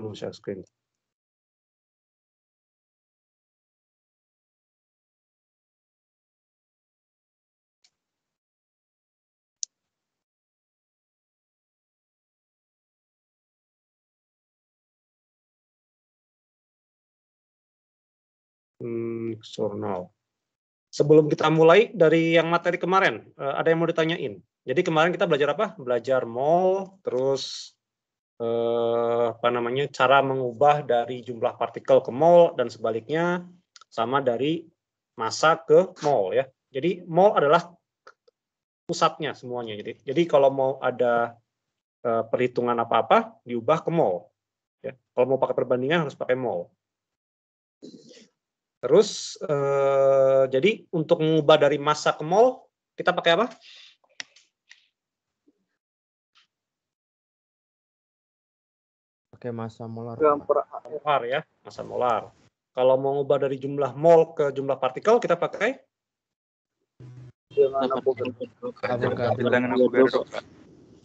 Belum share screen. Jurnal. Sebelum kita mulai dari yang materi kemarin, ada yang mau ditanyain. Jadi kemarin kita belajar apa? Belajar mol, terus cara mengubah dari jumlah partikel ke mol dan sebaliknya, sama dari massa ke mol ya. Jadi mol adalah pusatnya semuanya. Jadi kalau mau ada perhitungan apa-apa diubah ke mol. Ya. Kalau mau pakai perbandingan harus pakai mol. Terus jadi untuk mengubah dari massa ke mol kita pakai apa? Pakai massa molar. Molar ya, massa molar. Kalau mau mengubah dari jumlah mol ke jumlah partikel kita pakai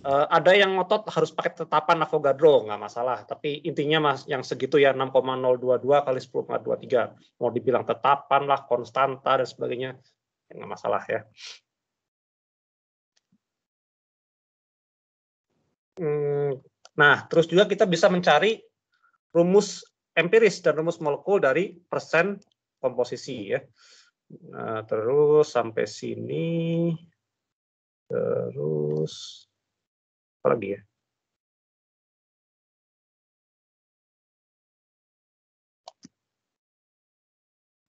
ada yang ngotot harus pakai tetapan Avogadro, nggak masalah. Tapi intinya yang segitu ya 6,022 kali 10,23. Mau dibilang tetapan lah, konstanta dan sebagainya, nggak masalah ya. Nah, terus juga kita bisa mencari rumus empiris dan rumus molekul dari persen komposisi ya. Nah, terus sampai sini, terus apa lagi ya?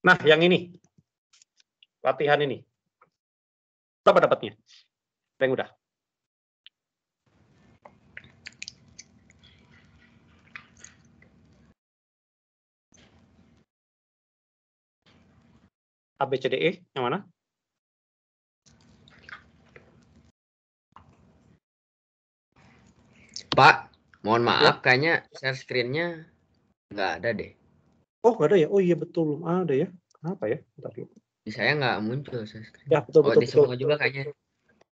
Nah, yang ini, latihan ini, berapa dapatnya? Yang udah. ABCDE, yang mana? Pak, mohon maaf, kayaknya share screen-nya nggak ada deh. Oh, nggak ada ya? Oh iya betul, belum ada ya. Kenapa ya? Di saya nggak muncul share screen. Ya betul, di semua juga kayaknya.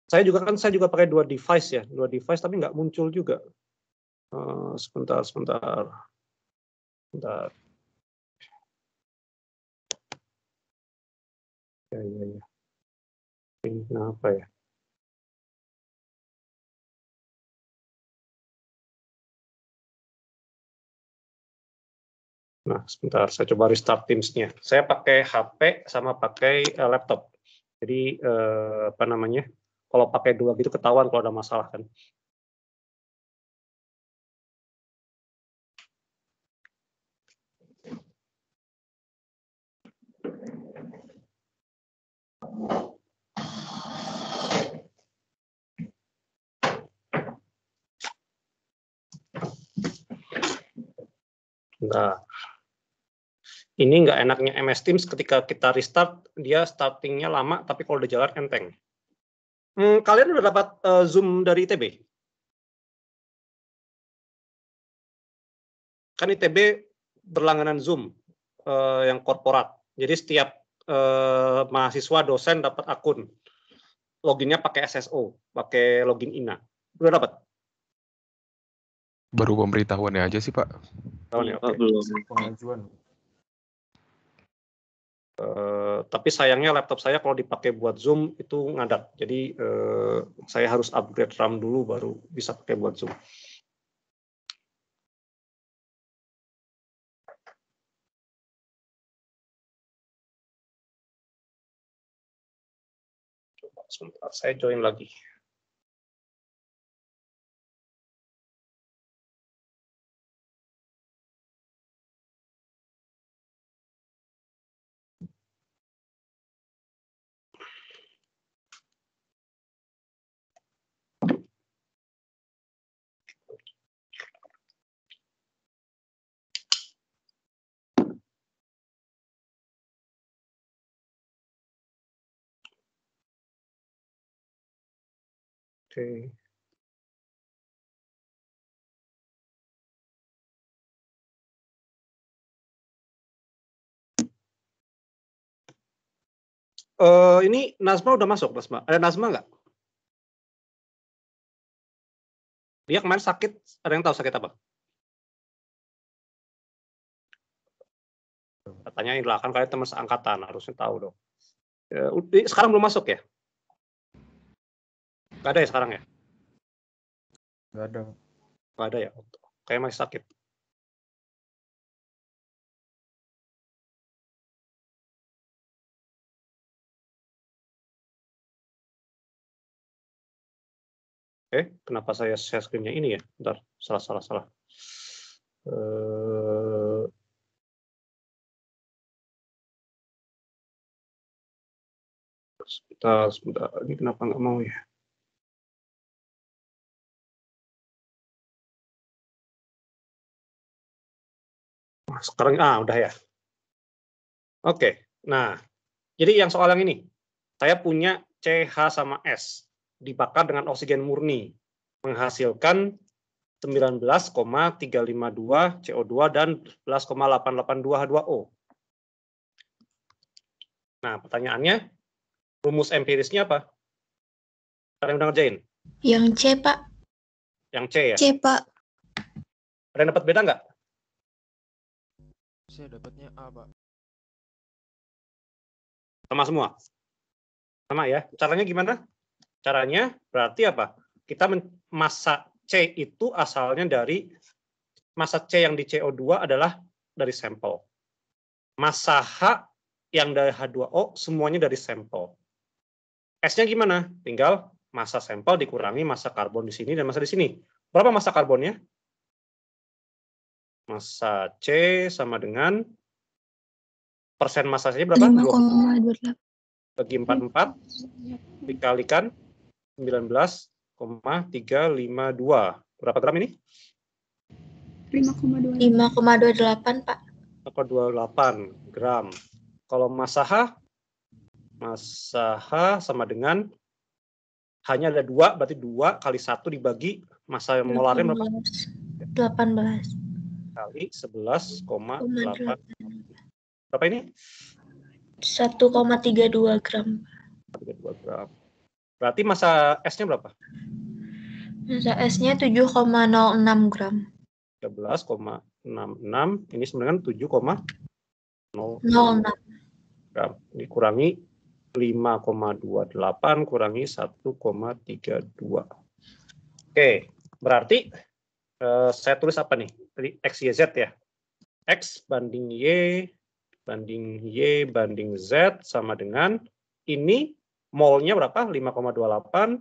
Saya juga pakai 2 device ya, 2 device tapi nggak muncul juga. Sebentar. Ya. Ini kenapa ya? Nah, sebentar, saya coba restart Teams-nya. Saya pakai HP sama pakai laptop. Jadi, kalau pakai dua gitu ketahuan kalau ada masalah kan. Nah, ini nggak enaknya MS Teams ketika kita restart, dia startingnya lama, tapi kalau udah jalan enteng. Kalian udah dapat Zoom dari ITB? Kan ITB berlangganan Zoom yang korporat. Jadi setiap mahasiswa dosen dapat akun. Loginnya pakai SSO, pakai login INA. Udah dapat? Baru pemberitahuannya aja sih, Pak. Pengajuan. Tapi sayangnya laptop saya kalau dipakai buat Zoom itu ngadat. Jadi saya harus upgrade RAM dulu baru bisa pakai buat Zoom. Sebentar, saya join lagi. Oke. Ini Nazma udah masuk, Nazma. Ada Nazma nggak? Dia kemarin sakit, ada yang tahu sakit apa? Tanyain lah, kan kalian teman seangkatan, harusnya tahu dong. Sekarang belum masuk ya? Nggak ada ya sekarang ya? Nggak ada. Nggak ada ya? Kayak masih sakit. Kenapa saya share screen-nya ini ya? Bentar, salah. Sebentar. Ini kenapa nggak mau ya? Sekarang, udah ya. Oke, nah, jadi yang soal yang ini, saya punya CH sama S dibakar dengan oksigen murni, menghasilkan 19,352 CO2 dan 11,882 H2O. Nah, pertanyaannya, rumus empirisnya apa? Ada yang udah ngerjain? Yang C, Pak. Yang C ya? C, Pak. Ada yang dapat beda nggak? Saya dapatnya A, Pak. Sama semua? Sama ya? Caranya gimana? Caranya berarti apa? Kita massa C itu asalnya dari, massa C yang di CO2 adalah dari sampel. Massa H yang dari H2O semuanya dari sampel. S-nya gimana? Tinggal massa sampel dikurangi massa karbon di sini dan massa di sini. Berapa massa karbonnya? Massa C sama dengan persen massanya berapa? 5,28. Bagi 44 dikalikan 19,352. Berapa gram ini? 5,28, Pak. 5,28 gram. Kalau massa H sama dengan hanya ada 2, berarti 2 kali 1 dibagi massa molarnya berapa? 18. Kali 11,8. Berapa ini? 1,32 gram. 32 gram. Berarti massa S-nya berapa? Massa S-nya 7,06 gram. 13,66. Ini sebenarnya 7,06 gram. Dikurangi 5,28 kurangi 1,32. Oke, berarti saya tulis apa nih? Tadi X, Y, Z ya. X banding Y banding Z sama dengan ini molnya berapa? 5,28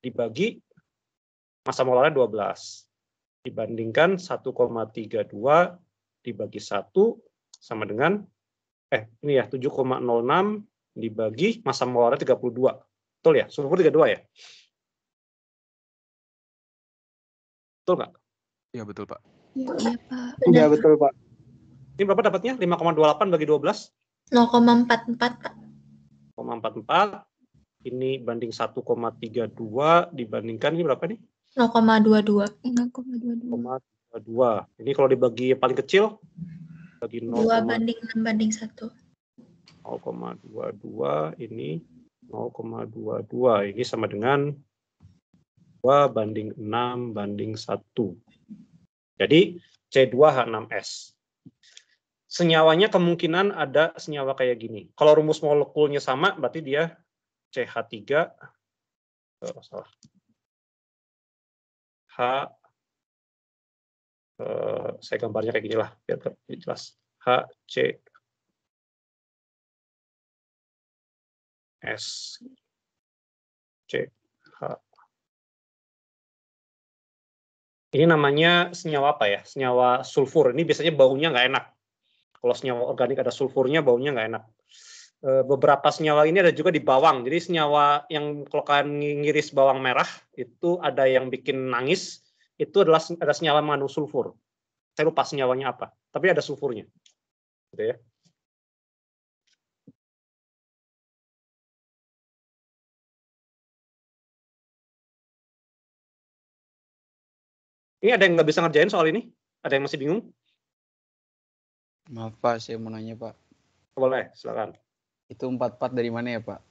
dibagi massa molarnya 12. Dibandingkan 1,32 dibagi 1 sama dengan ini ya 7,06 dibagi massa molarnya 32. Betul ya? Sulfur 32 ya? Betul nggak? Iya betul Pak. Iya, Pak. Iya betul Pak. Ini berapa dapatnya? 5,28 bagi 12? 0,44, Pak. 0,44. Ini banding 1,32 dibandingkan ini berapa nih? 0,22. 0,22. Ini kalau dibagi paling kecil bagi 2 banding 6 banding 1. 0,22 ini 0,22. Ini sama dengan 2 banding 6 banding 1. Jadi C2H6S. Senyawanya kemungkinan ada senyawa kayak gini. Kalau rumus molekulnya sama, berarti dia CH3. Saya gambarnya kayak gini lah, biar jelas. HC S CH. Ini namanya senyawa apa ya? Senyawa sulfur. Ini biasanya baunya nggak enak. Kalau senyawa organik ada sulfurnya, baunya nggak enak. Beberapa senyawa ini ada juga di bawang. Jadi senyawa yang kalau kalian ngiris bawang merah, itu ada yang bikin nangis, itu adalah ada senyawa mengandung sulfur. Saya lupa senyawanya apa, tapi ada sulfurnya. Gitu ya. Ini ada yang nggak bisa ngerjain soal ini? Ada yang masih bingung? Maaf Pak, saya mau nanya Pak. Boleh, silakan. Itu 44 dari mana ya Pak?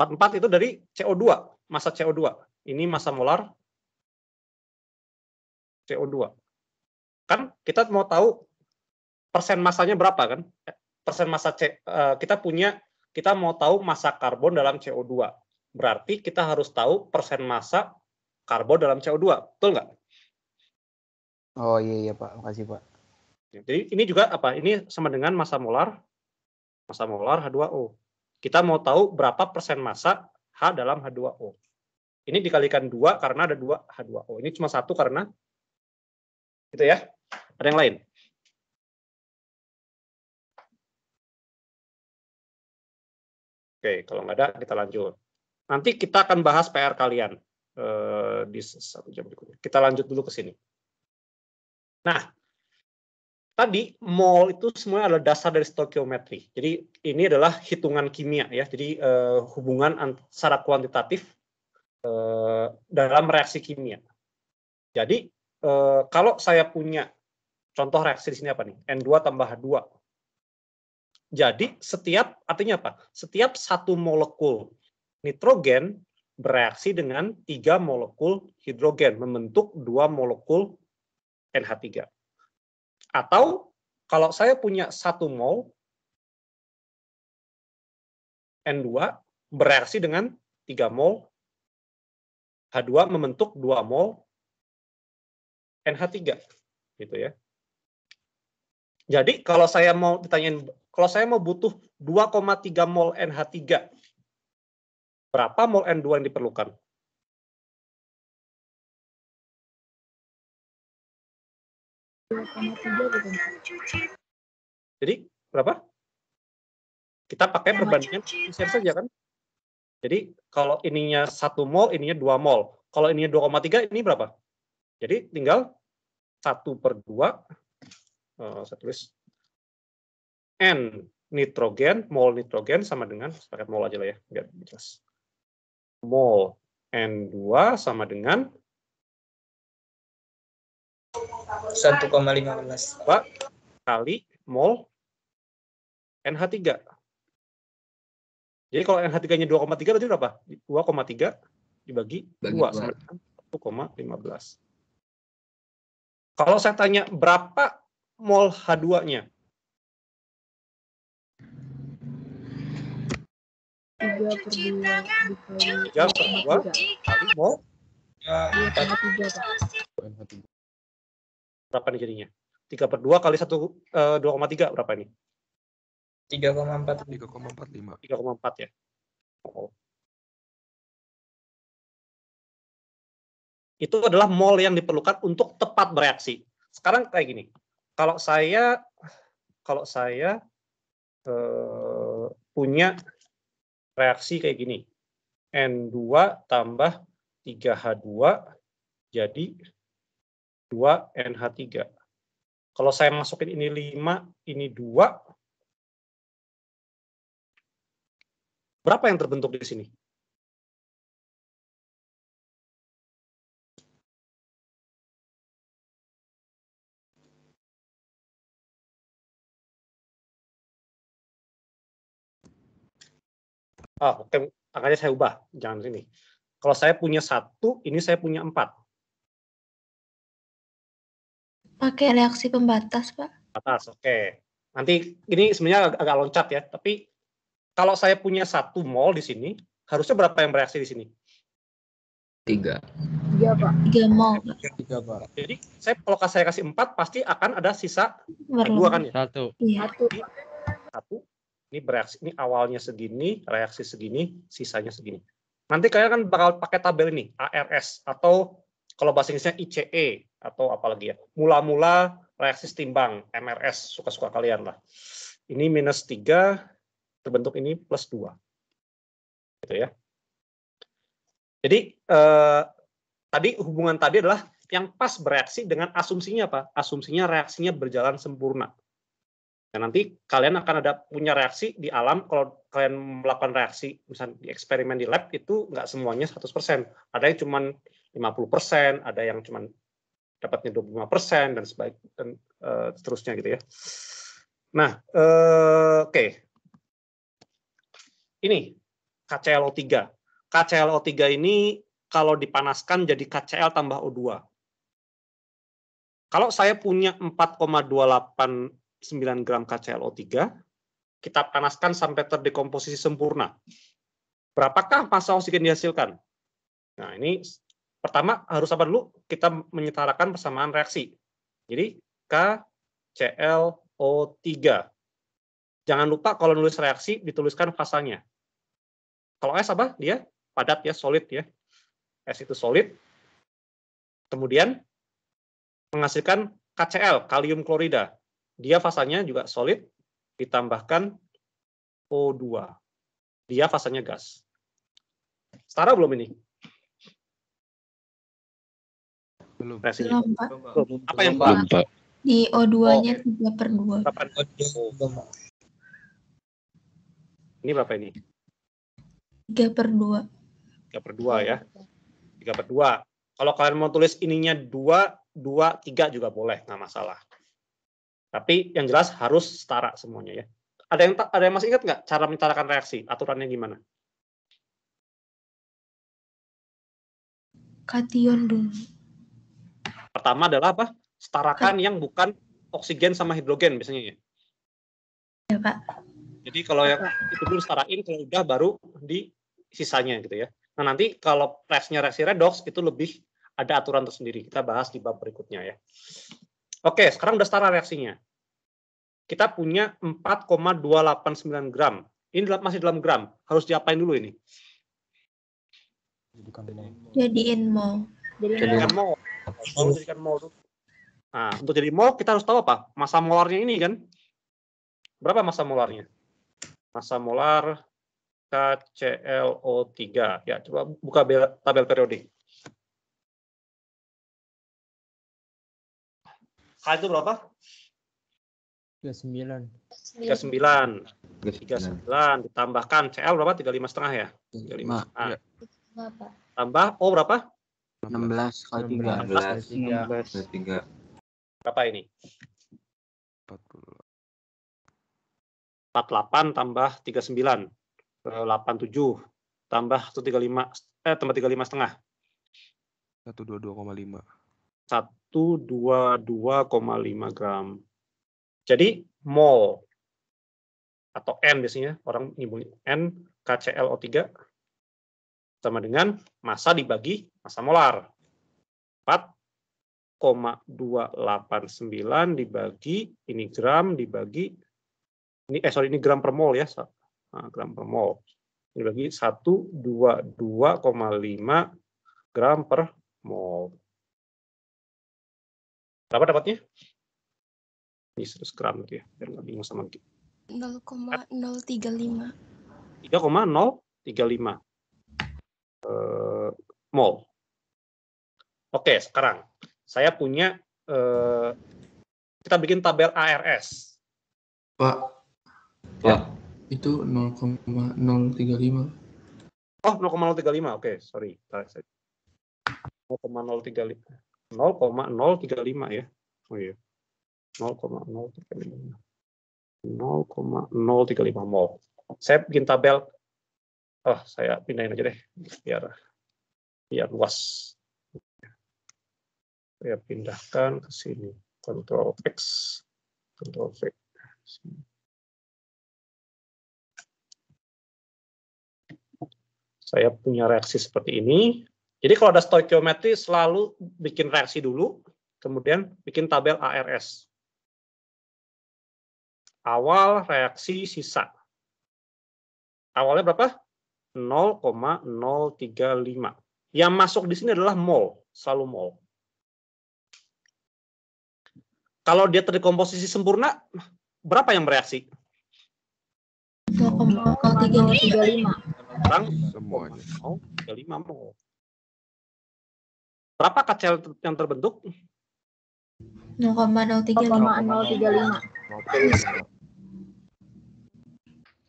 44 itu dari CO2, massa CO2. Ini massa molar CO2. Kan kita mau tahu persen masanya berapa kan? Persen massa kita mau tahu massa karbon dalam CO2. Berarti kita harus tahu persen massa karbon dalam CO2. Betul nggak? Oh iya Pak, makasih Pak. Jadi ini juga apa? Ini sama dengan massa molar H2O. Kita mau tahu berapa persen massa H dalam H2O. Ini dikalikan 2 karena ada 2 H2O. Ini cuma 1 karena gitu ya. Ada yang lain? Oke, kalau nggak ada kita lanjut. Nanti kita akan bahas PR kalian di 1 jam berikutnya. Kita lanjut dulu ke sini. Nah, tadi mol itu semuanya adalah dasar dari stoikiometri. Jadi ini adalah hitungan kimia ya. Jadi hubungan secara kuantitatif dalam reaksi kimia. Jadi kalau saya punya contoh reaksi di sini apa nih? N2 tambah H2. Jadi artinya apa? Setiap 1 molekul nitrogen bereaksi dengan 3 molekul hidrogen membentuk 2 molekul NH3. Atau kalau saya punya 1 mol N2 bereaksi dengan 3 mol H2 membentuk 2 mol NH3 gitu ya. Jadi kalau saya mau butuh 2,3 mol NH3, berapa mol N2 yang diperlukan? Jadi berapa? Kita pakai perbandingan efisien saja kan? Jadi kalau ininya 1 mol, ininya 2 mol. Kalau ininya 2,3, ini berapa? Jadi tinggal 1/2, saya tulis N nitrogen, mol nitrogen sama dengan, pakai mol aja lah ya, biar jelas. Mol N2 sama dengan 1,15 kali mol NH3. Jadi kalau NH3-nya 2,3 berarti berapa? 2,3 dibagi 2 sama dengan 1,15. Kalau saya tanya berapa mol H2-nya? 3/2 kali mol berapa nih jadinya? 3/2 kali 2,3 berapa ini? 3,45 ya. Oh. Itu adalah mol yang diperlukan untuk tepat bereaksi. Sekarang kayak gini. Kalau saya punya reaksi kayak gini. N2 tambah 3H2 jadi 2NH3. Kalau saya masukin ini 5, ini 2, berapa yang terbentuk di sini? Oke, angkanya saya ubah, jangan sini. Kalau saya punya 1, ini saya punya 4. Pakai reaksi pembatas, Pak. Atas, oke. Nanti ini sebenarnya agak loncat ya, tapi kalau saya punya 1 mol di sini, harusnya berapa yang bereaksi di sini? 3. 3, Pak. 3 mol, Pak. 3 Pak. Jadi kalau saya kasih 4, pasti akan ada sisa 2 kan ya? 1. Iya. 1. Ini bereaksi, ini awalnya segini, reaksi segini, sisanya segini. Nanti kalian kan bakal pakai tabel ini, ARS, atau kalau bahasa Inggrisnya ICE, atau apalagi ya, mula-mula reaksi setimbang, MRS, suka-suka kalian lah. Ini -3, terbentuk ini +2. Gitu ya. Jadi, tadi hubungan tadi adalah yang pas bereaksi dengan asumsinya apa? Asumsinya reaksinya berjalan sempurna. Dan nanti kalian akan ada punya reaksi di alam, kalau kalian melakukan reaksi, misalnya di eksperimen di lab, itu nggak semuanya 100%. Ada yang cuma 50%, ada yang cuma dapatnya 25%, dan seterusnya gitu ya. Nah, oke. Ini KClO3. KClO3 ini kalau dipanaskan jadi KCl tambah O2. Kalau saya punya 4,28 9 gram KClO3, kita panaskan sampai terdekomposisi sempurna. Berapakah massa oksigen dihasilkan? Nah, ini pertama harus apa dulu? Kita menyetarakan persamaan reaksi. Jadi, KClO3. Jangan lupa kalau nulis reaksi, dituliskan fasanya. Kalau S apa? Dia padat ya, solid ya. S itu solid. Kemudian menghasilkan KCl, kalium klorida. Dia fasanya juga solid, ditambahkan O2. Dia fasanya gas. Setara belum ini? Belum. Reaksinya. Belum, Pak. Apa yang Belum, Pak. Di O2-nya 3/2. berapa? Ini berapa ini? 3/2. 3/2 ya. 3/2. Kalau kalian mau tulis ininya 2, 2, 3 juga boleh, nggak masalah. Tapi yang jelas harus setara semuanya ya. Ada yang masih ingat nggak cara menyetarakan reaksi? Aturannya gimana? Kation dulu. Pertama adalah apa? Setarakan yang bukan oksigen sama hidrogen biasanya ya. Ya, Pak. Jadi kalau yang itu dulu setarain, kalau udah baru di sisanya gitu ya. Nah nanti kalau reaksi redox itu lebih ada aturan tersendiri. Kita bahas di bab berikutnya ya. Oke, sekarang udah setara reaksinya. Kita punya 4,289 gram. Ini masih dalam gram. Harus diapain dulu ini? Jadiin mol. Jadikan mol. Jadikan mol dulu. Nah, untuk jadi mol kita harus tahu apa? Massa molarnya ini kan. Berapa massa molarnya? Massa molar KClO3. Ya, coba buka tabel periodik. K itu berapa? 39. 39. 39 ditambahkan Cl berapa? 35,5 ya? 35. Iya. Tambah O berapa? 16 kali 3. 3. Berapa ini? 40. 48 tambah 39. 87 tambah 135 tambah 35,5. 122,5. 122,5 gram. Jadi mol atau N biasanya orang nyebutnya N KClO3 sama dengan massa dibagi massa molar. 4,289 dibagi ini gram dibagi ini ini gram per mol ya. Nah, gram per mol. Dibagi 122,5 gram per mol. Berapa dapatnya? Ini 100 gram gitu ya, biar nggak bingung sama 0,035. 3,035 mol. Oke, sekarang saya punya kita bikin tabel ARS. Pak, itu 0,035. Oh, 0,035. Oke, sorry. 0,035. 0,035 ya. Oh iya. 0,035. 0,035 mol. Saya bikin tabel. Oh, saya pindahin aja deh biar luas. Saya pindahkan ke sini. Ctrl X, Ctrl V. Saya punya reaksi seperti ini. Jadi kalau ada stoikiometri selalu bikin reaksi dulu, kemudian bikin tabel ARS. Awal reaksi sisa. Awalnya berapa? 0,035. Yang masuk di sini adalah mol, selalu mol. Kalau dia terdekomposisi sempurna, berapa yang bereaksi? 0,035. Sekarang Semuanya. 0,35 mol. Berapa KCl yang terbentuk? 0,035.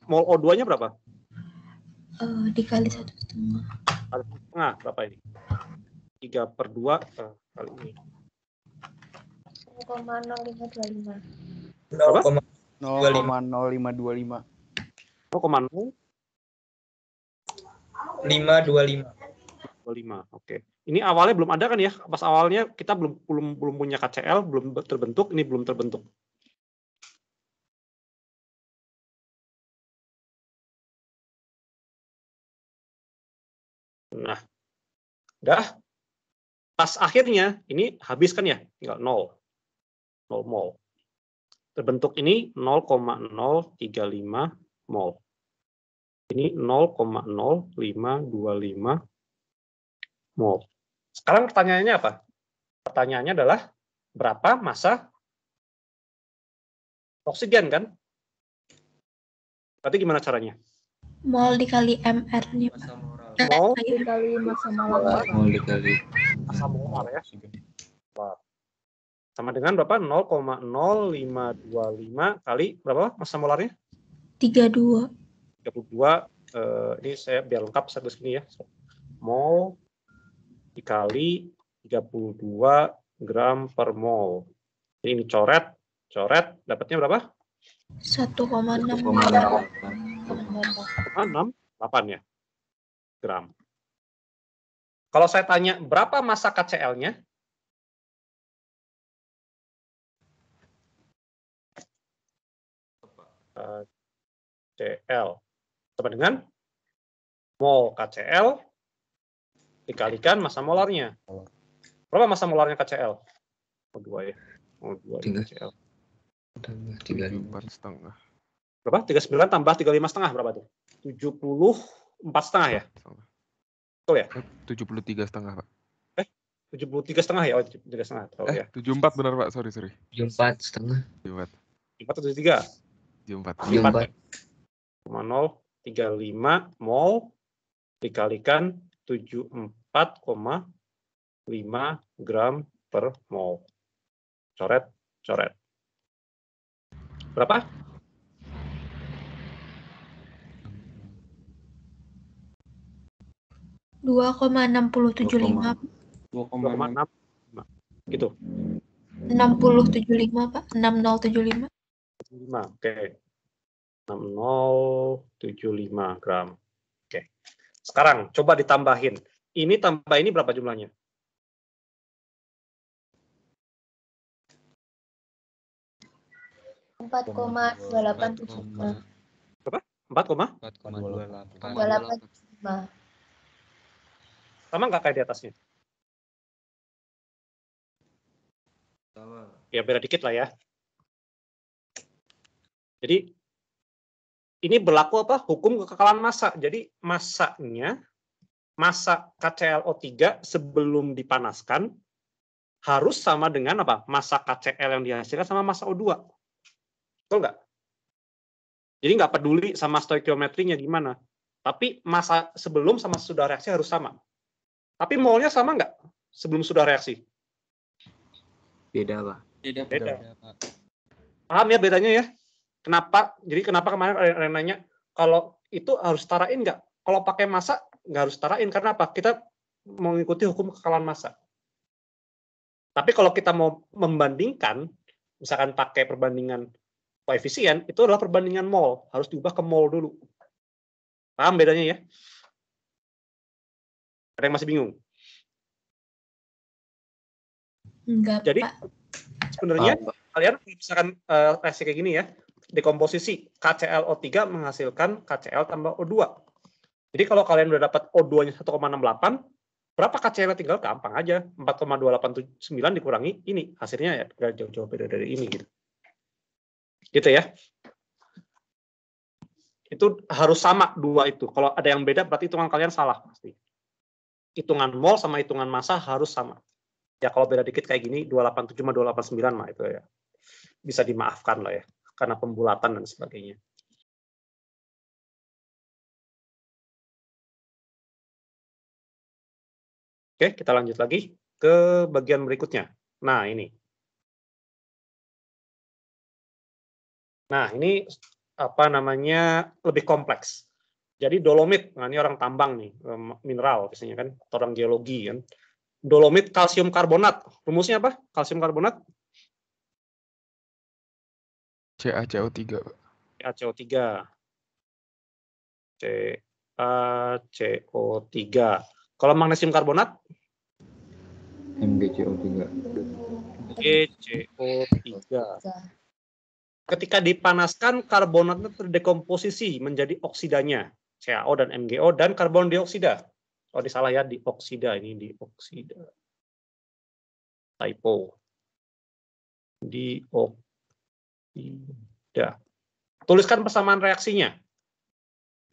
Mol O2-nya berapa? Dikali 1,5. 1,5 berapa ini? 3/2 kali ini. 0,0525. Berapa? 0,0525. 0,0525. Oke. Ini awalnya belum ada kan ya? Pas awalnya kita belum punya KCl, belum terbentuk, ini belum terbentuk. Nah, udah. Pas akhirnya, ini habis kan ya? Tinggal 0. 0 mol. Terbentuk ini 0,035 mol. Ini 0,0525 mol. Sekarang pertanyaannya apa? Pertanyaannya adalah berapa massa oksigen kan? Berarti gimana caranya? Mol dikali MR-nya, Pak. Mol Dikali massa molar. Mau dikali. massa molar ya. Sama dengan berapa? 0,0525 kali berapa massa molarnya? 32. 32. Ini saya biar lengkap saya tulis gini ya. Mol dikali 32 gram per mol. Jadi ini coret, dapatnya berapa? 1,6. 6,68 ya gram. Kalau saya tanya berapa massa KCl-nya? KCl sama dengan mol KCl dikalikan massa molarnya. Berapa massa molarnya KCl? O2 ya. O2 KCl. 74,5. Berapa? 39 tambah 35,5 berapa tuh? 74,5 ya? Betul ya? 73,5, Pak. 73,5 ya? Oh, 73,5. Tahu ya. 74 benar, Pak. Sorry. 74,5. 74. 4 atau 3? 74. 0,035 mol dikalikan 74,5 gram per mol. Coret. Berapa? 2,675. 2,6 gitu. 6075, Pak. 6075. 5. Oke. 6075 gram. Oke. Sekarang coba ditambahin. Ini tambah ini berapa jumlahnya? Berapa? 4,28. Sama nggak kayak di atasnya? Ya beda dikit lah ya. Jadi ini berlaku apa? Hukum kekekalan massa. Jadi massanya, massa KClO3 sebelum dipanaskan harus sama dengan apa? Massa KCl yang dihasilkan sama massa O2. Betul nggak? Jadi nggak peduli sama stoikiometrinya gimana. Tapi massa sebelum sama sesudah reaksi harus sama. Tapi molnya sama nggak sebelum sudah reaksi? Beda, Pak. Beda. Paham ya bedanya ya? Kenapa? Jadi kenapa kemarin ada yang nanya, kalau itu harus setarain nggak? Kalau pakai massa, nggak harus setarain. Karena apa? Kita mengikuti hukum kekekalan massa. Tapi kalau kita mau membandingkan, misalkan pakai perbandingan koefisien, itu adalah perbandingan mol. Harus diubah ke mol dulu. Paham bedanya ya? Ada yang masih bingung? Enggak, Jadi Pak. sebenarnya kalian misalkan reaksi kayak gini ya, dekomposisi KClO3 menghasilkan KCl tambah O2. Jadi kalau kalian udah dapat O2-nya 1,68, berapa KCl tinggal? Gampang aja, 4,289 dikurangi ini, hasilnya ya nggak jauh-jauh beda dari ini gitu. Gitu ya. Itu harus sama dua itu. Kalau ada yang beda berarti hitungan kalian salah pasti. Hitungan mol sama hitungan massa harus sama. Ya kalau beda dikit kayak gini 287 sama 289 mah itu ya bisa dimaafkan lah ya karena pembulatan dan sebagainya. Oke, kita lanjut lagi ke bagian berikutnya. Nah, ini. Nah, ini apa namanya lebih kompleks. Jadi dolomit, nah ini orang tambang nih, mineral biasanya kan, atau orang geologi kan. Dolomit kalsium karbonat. Rumusnya apa? Kalsium karbonat? CaCO3, Pak. CaCO3. CaCO3. Kalau magnesium karbonat? MgCO3. MgCO3. Ketika dipanaskan, karbonatnya terdekomposisi menjadi oksidanya, CaO dan MgO, dan karbon dioksida. Oh, ini salah ya, dioksida. Ini dioksida. Typo. Dioksida. Tuliskan persamaan reaksinya.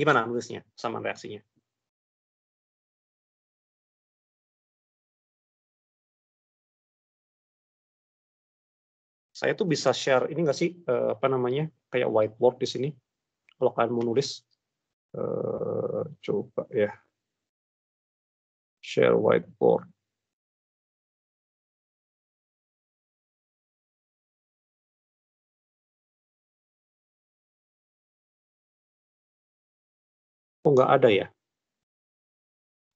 Gimana nulisnya persamaan reaksinya? Saya tuh bisa share ini nggak sih, apa namanya, kayak whiteboard di sini. Kalau kalian mau nulis, coba ya. Share whiteboard. Oh, nggak ada ya?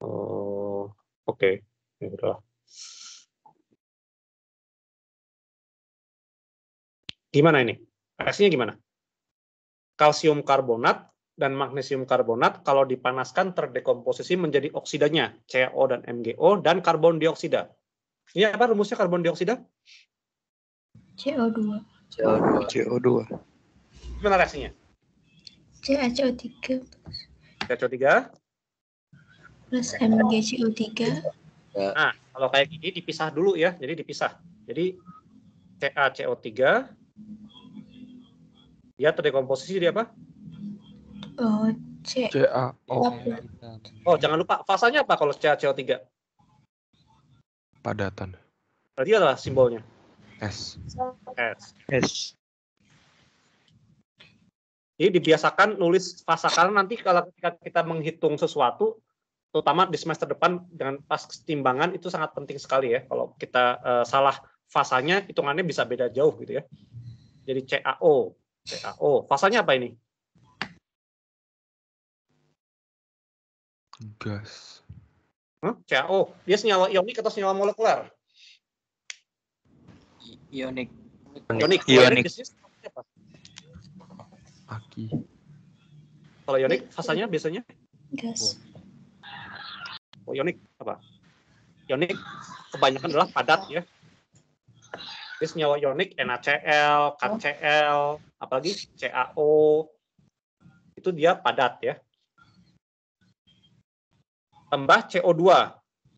Oh, oke. Ya udah. Gimana ini? Reaksinya gimana? Kalsium karbonat dan magnesium karbonat kalau dipanaskan terdekomposisi menjadi oksidanya, CaO dan MgO, dan karbon dioksida. Ini apa rumusnya karbon dioksida? CO2. CO2. Gimana reaksinya? CaCO3 CO3. plus MgCO3. Nah, kalau kayak gini dipisah dulu ya. Jadi dipisah. Jadi CaCO3 dia terdekomposisi jadi apa? Oh, CaO. Oh, jangan lupa fasanya apa kalau CaCO3? Padatan. Berarti adalah simbolnya S. S. Jadi dibiasakan nulis fasa, karena nanti kalau kita menghitung sesuatu, terutama di semester depan dengan pas timbangan itu sangat penting sekali ya. Kalau kita salah fasanya, hitungannya bisa beda jauh gitu ya. Jadi CaO. Fasanya apa ini? Gas. CaO. Dia senyawa ionik atau senyawa molekuler? Ionik. Ionik. Biasanya apa? Aki. Kalau ionik fasanya biasanya? Gas. Oh, ionik apa? Ionik kebanyakan adalah padat ya. Jadi senyawa ionik NaCl, KCl, apalagi CaO, itu dia padat ya. Tambah CO2.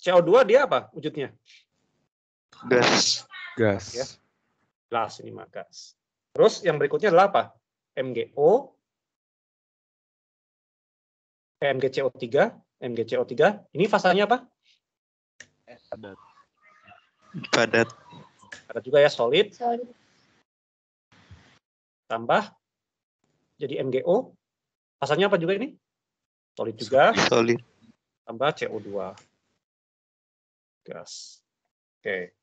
CO2 dia apa wujudnya? Gas. Ya. Gas ini mah gas. Terus yang berikutnya adalah apa? MgO, MgCO3, ini fasanya apa? Padat. Ada juga ya solid. Tambah jadi MgO. Fasanya apa juga ini? Solid juga. Solid. Tambah CO2. Gas. Oke.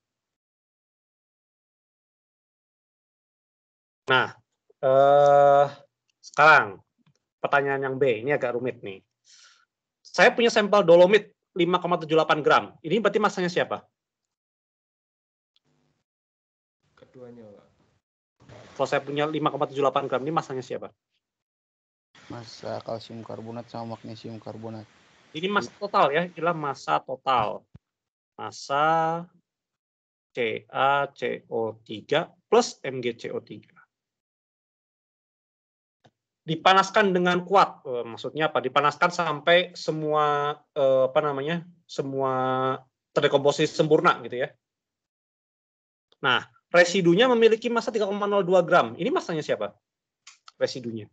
Nah, sekarang pertanyaan yang B. Ini agak rumit nih. Saya punya sampel dolomit 5,78 gram. Ini berarti masanya siapa? Keduanya, Pak. Kalau saya punya 5,78 gram, ini masanya siapa? Massa kalsium karbonat sama magnesium karbonat. Ini massa total ya, inilah massa total. Massa CaCO3 plus MgCO3. Dipanaskan dengan kuat, maksudnya apa? Dipanaskan sampai semua semua terdekomposisi sempurna gitu ya. Nah, residunya memiliki massa 3,02 gram. Ini massanya siapa? Residunya.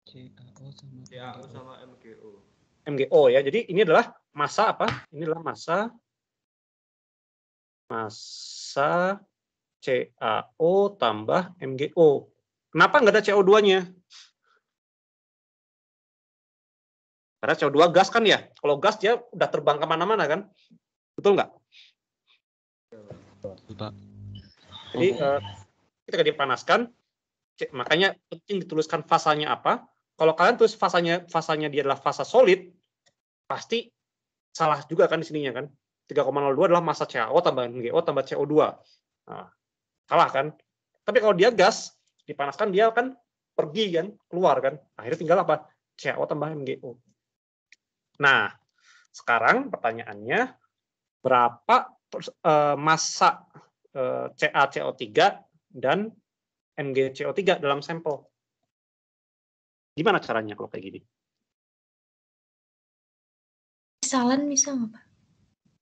CaO sama MgO. MgO ya. Jadi ini adalah massa apa? Ini adalah massa CaO tambah MgO. Kenapa nggak ada CO2-nya? Karena CO2 gas kan ya. Kalau gas dia udah terbang kemana-mana kan. Betul nggak? Jadi ketika dipanaskan, makanya penting dituliskan fasanya apa. Kalau kalian tulis fasanya dia adalah fasa solid, pasti salah juga kan di sininya kan. 3,02 adalah massa CaO tambah MgO tambah CO2. Nah, salah kan? Tapi kalau dia gas, dipanaskan dia kan pergi kan, keluar kan. Akhirnya tinggal apa? CaO tambah MgO. Nah, sekarang pertanyaannya, berapa massa CaCO3 dan MgCO3 dalam sampel? Gimana caranya kalau kayak gini? Misalan bisa nggak, Pak?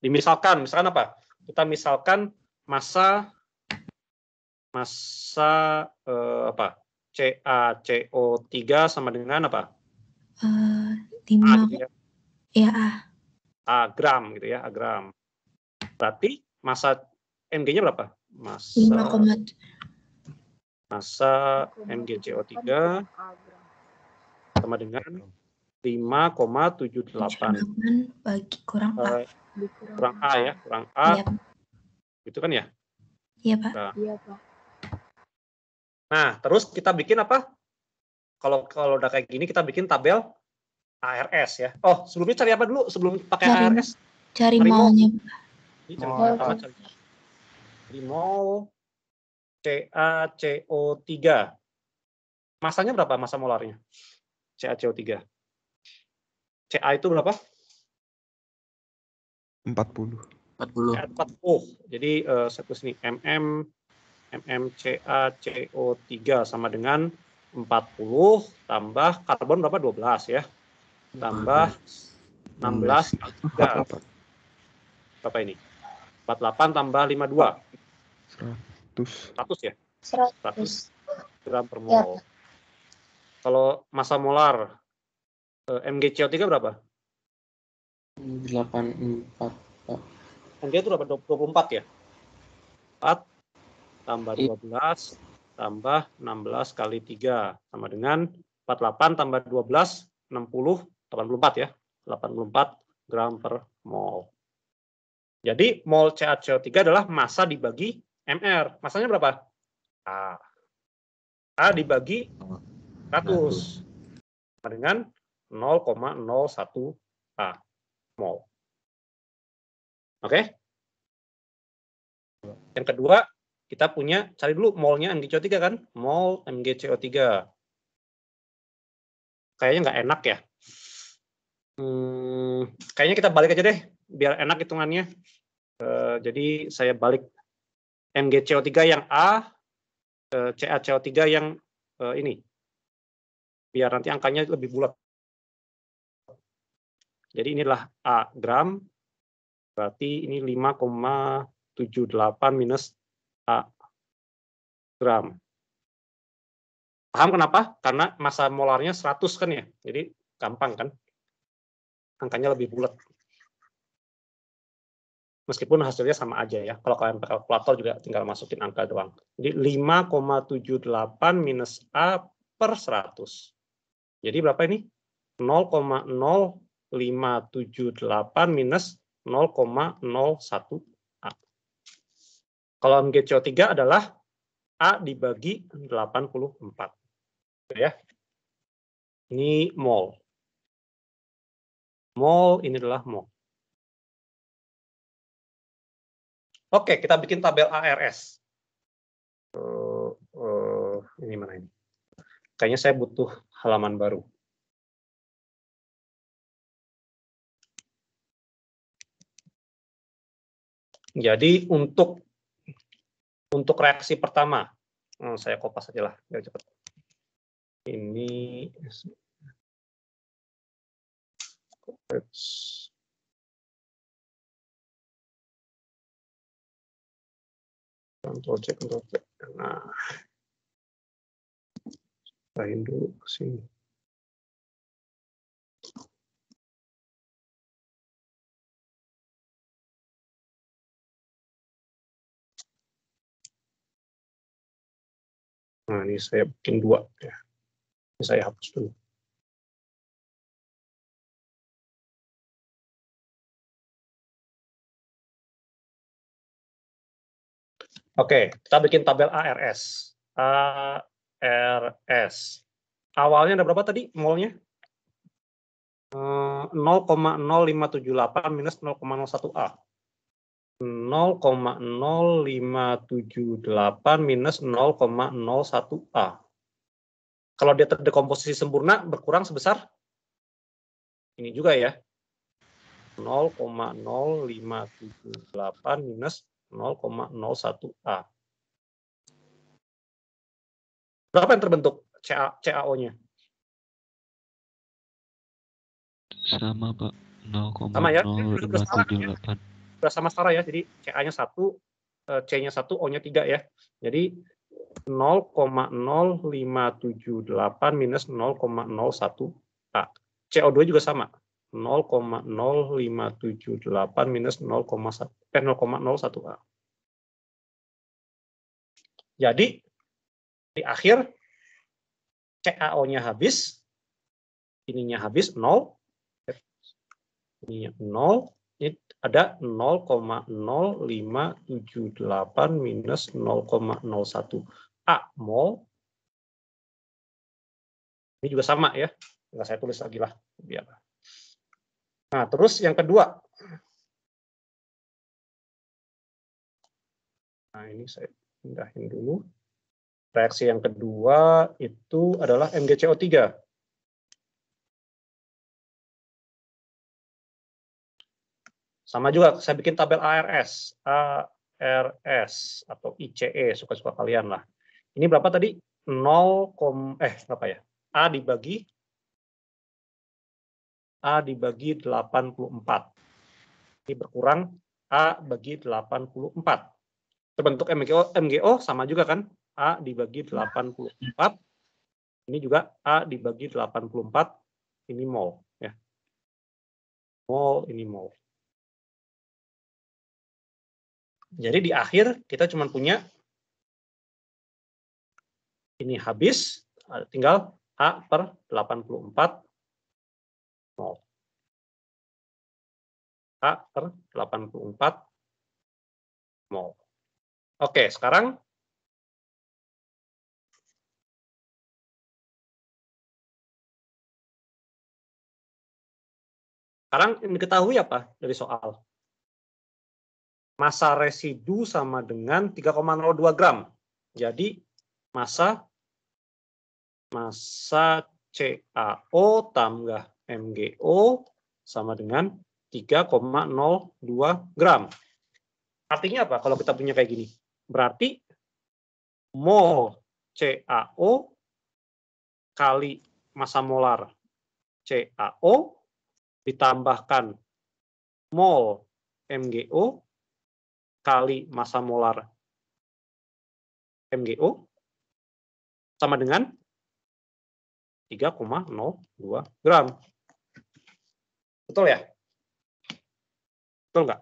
Misalkan apa? Kita misalkan massa apa? CaCO3 sama dengan apa? 5 A gitu ya. ya, A gram gitu ya, A gram. Berarti massa Mg-nya berapa? 5,7 Massa MgCO3 sama dengan 5,78 bagi kurang A. kurang A ya, kurang A. Iya, Gitu kan ya? iya, Pak. Nah, terus kita bikin apa? Kalau udah kayak gini kita bikin tabel ARS ya. Oh, sebelumnya cari apa dulu sebelum pakai ARS? Cari Cari mol. molnya. Ini cari mol CaCO3. Masanya berapa massa molarnya? CaCO3. Ca itu berapa? 40. 40. Jadi saya tulis nih CaCO3 sama dengan 40 tambah karbon berapa? 12 ya. Tambah 16 kali 3. Berapa ini? 48 tambah 52. 100 ya? 100 gram per mol. Kalau massa molar MgCO3 berapa? 84. Mg itu berapa? 24 ya? 4 tambah 12 tambah 16 kali 3 sama dengan 48 tambah 12 60 84 ya. 84 gram per mol. Jadi mol CaCO3 adalah massa dibagi MR. Massanya berapa? A. A dibagi 100 sama dengan 0,01 A mol. Oke? Yang kedua, kita punya, cari dulu molnya MgCO3 kan? Mol MgCO3. Kayaknya nggak enak ya. Kayaknya kita balik aja deh, biar enak hitungannya. Jadi saya balik MgCO3 yang A, CaCO3 yang ini. Biar nanti angkanya lebih bulat. Jadi inilah A gram, berarti ini 5,78 minus A gram. Paham kenapa? Karena massa molarnya 100 kan ya. Jadi gampang kan? Angkanya lebih bulat. Meskipun hasilnya sama aja ya. Kalau kalian pakai kalkulator juga tinggal masukin angka doang. Jadi 5,78 minus A per 100. Jadi berapa ini? 0,0578 minus 0,01 A. Kalau MgCO3 adalah A dibagi 84. Ya. Ini mol. Mol ini adalah mol. Oke, kita bikin tabel ARS. Ini mana ini? Kayaknya saya butuh halaman baru. Jadi untuk reaksi pertama, saya kopas aja lah, biar cepat. Ini Ctrl C, Ctrl V. Nah, lain dulu ke sini. Nah, ini saya bikin 2 ya. Ini saya hapus dulu. Oke, kita bikin tabel ARS. ARS. Awalnya ada berapa tadi molnya? 0,0578 minus 0,01 A. 0,0578 minus 0,01 A. Kalau dia terdekomposisi sempurna, berkurang sebesar ini juga ya. 0,0578 minus 0,01 A. Berapa yang terbentuk CaO-nya? Sama, Pak. Sama ya, udah sama, 0,0578. udah sama setara ya. Jadi CA-nya 1, C-nya 1, O-nya 3 ya. Jadi 0,0578 minus 0,01 A. CO2 juga sama. 0,0578 minus 0,01 A. Jadi di akhir CaO-nya habis, ininya habis 0, ininya 0, ini ada 0,0578 minus 0,01 A mol. Ini juga sama ya, nggak saya tulis lagi lah biar. Nah terus yang kedua, nah ini saya pindahin dulu. Reaksi yang kedua itu adalah MgCO3. Sama juga, saya bikin tabel ARS atau ICE, suka-suka kalian lah. Ini berapa tadi? Berapa ya? A dibagi 84. Ini berkurang A bagi 84. Terbentuk MgO sama juga kan? A dibagi 84. Ini juga A dibagi 84. Ini mol ya. Mol, ini mol. Jadi di akhir kita cuma punya ini habis, tinggal A per 84 mol. A per 84 mol. Oke, sekarang yang diketahui apa dari soal? Massa residu sama dengan 3,02 gram. Jadi massa CaO tambah MgO sama dengan 3,02 gram. Artinya apa kalau kita punya kayak gini? Berarti mol CaO kali massa molar CaO ditambahkan mol MgO kali massa molar MgO sama dengan 3,02 gram. Betul ya? Betul nggak?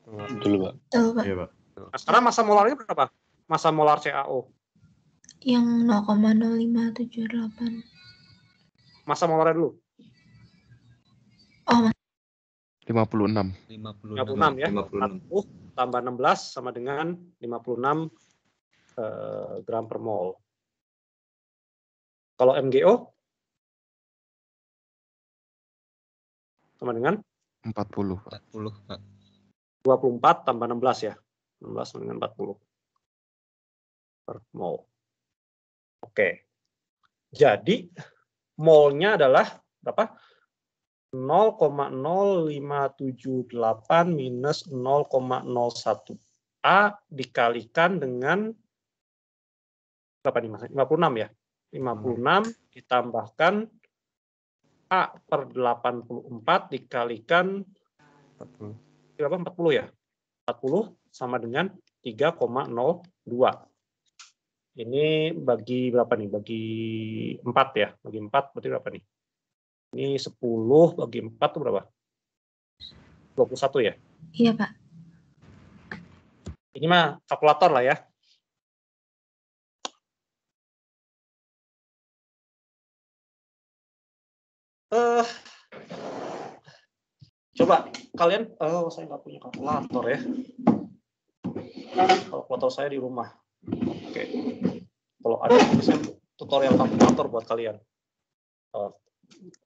Betul, Pak. Betul, Pak. Iya, Pak. Nah, sekarang massa molarnya berapa? Massa molar CaO. Yang 0,0578. Massa molarnya dulu. Oh, 56. 56 ya. 56. 40 tambah 16 sama dengan 56 gram per mol. Kalau MgO sama dengan 40, Pak. 40, Pak. 24 tambah 16 ya. 16 sama dengan 40 per mol. Oke. Jadi molnya adalah berapa? 0,0578 minus 0,01 A dikalikan dengan berapa nih Mas? 56 ya? 56 ditambahkan A per 84 dikalikan 40. berapa? 40 ya? 40 sama dengan 3,02. Ini bagi berapa nih? Bagi 4 ya? Bagi 4 berarti berapa nih? Ini 10 bagi 4 itu berapa? 21 ya? iya, Pak. Ini mah kalkulator lah ya. Coba kalian, saya nggak punya kalkulator ya. Kalkulator saya di rumah. Oke. Kalau ada bisa tutorial kalkulator buat kalian.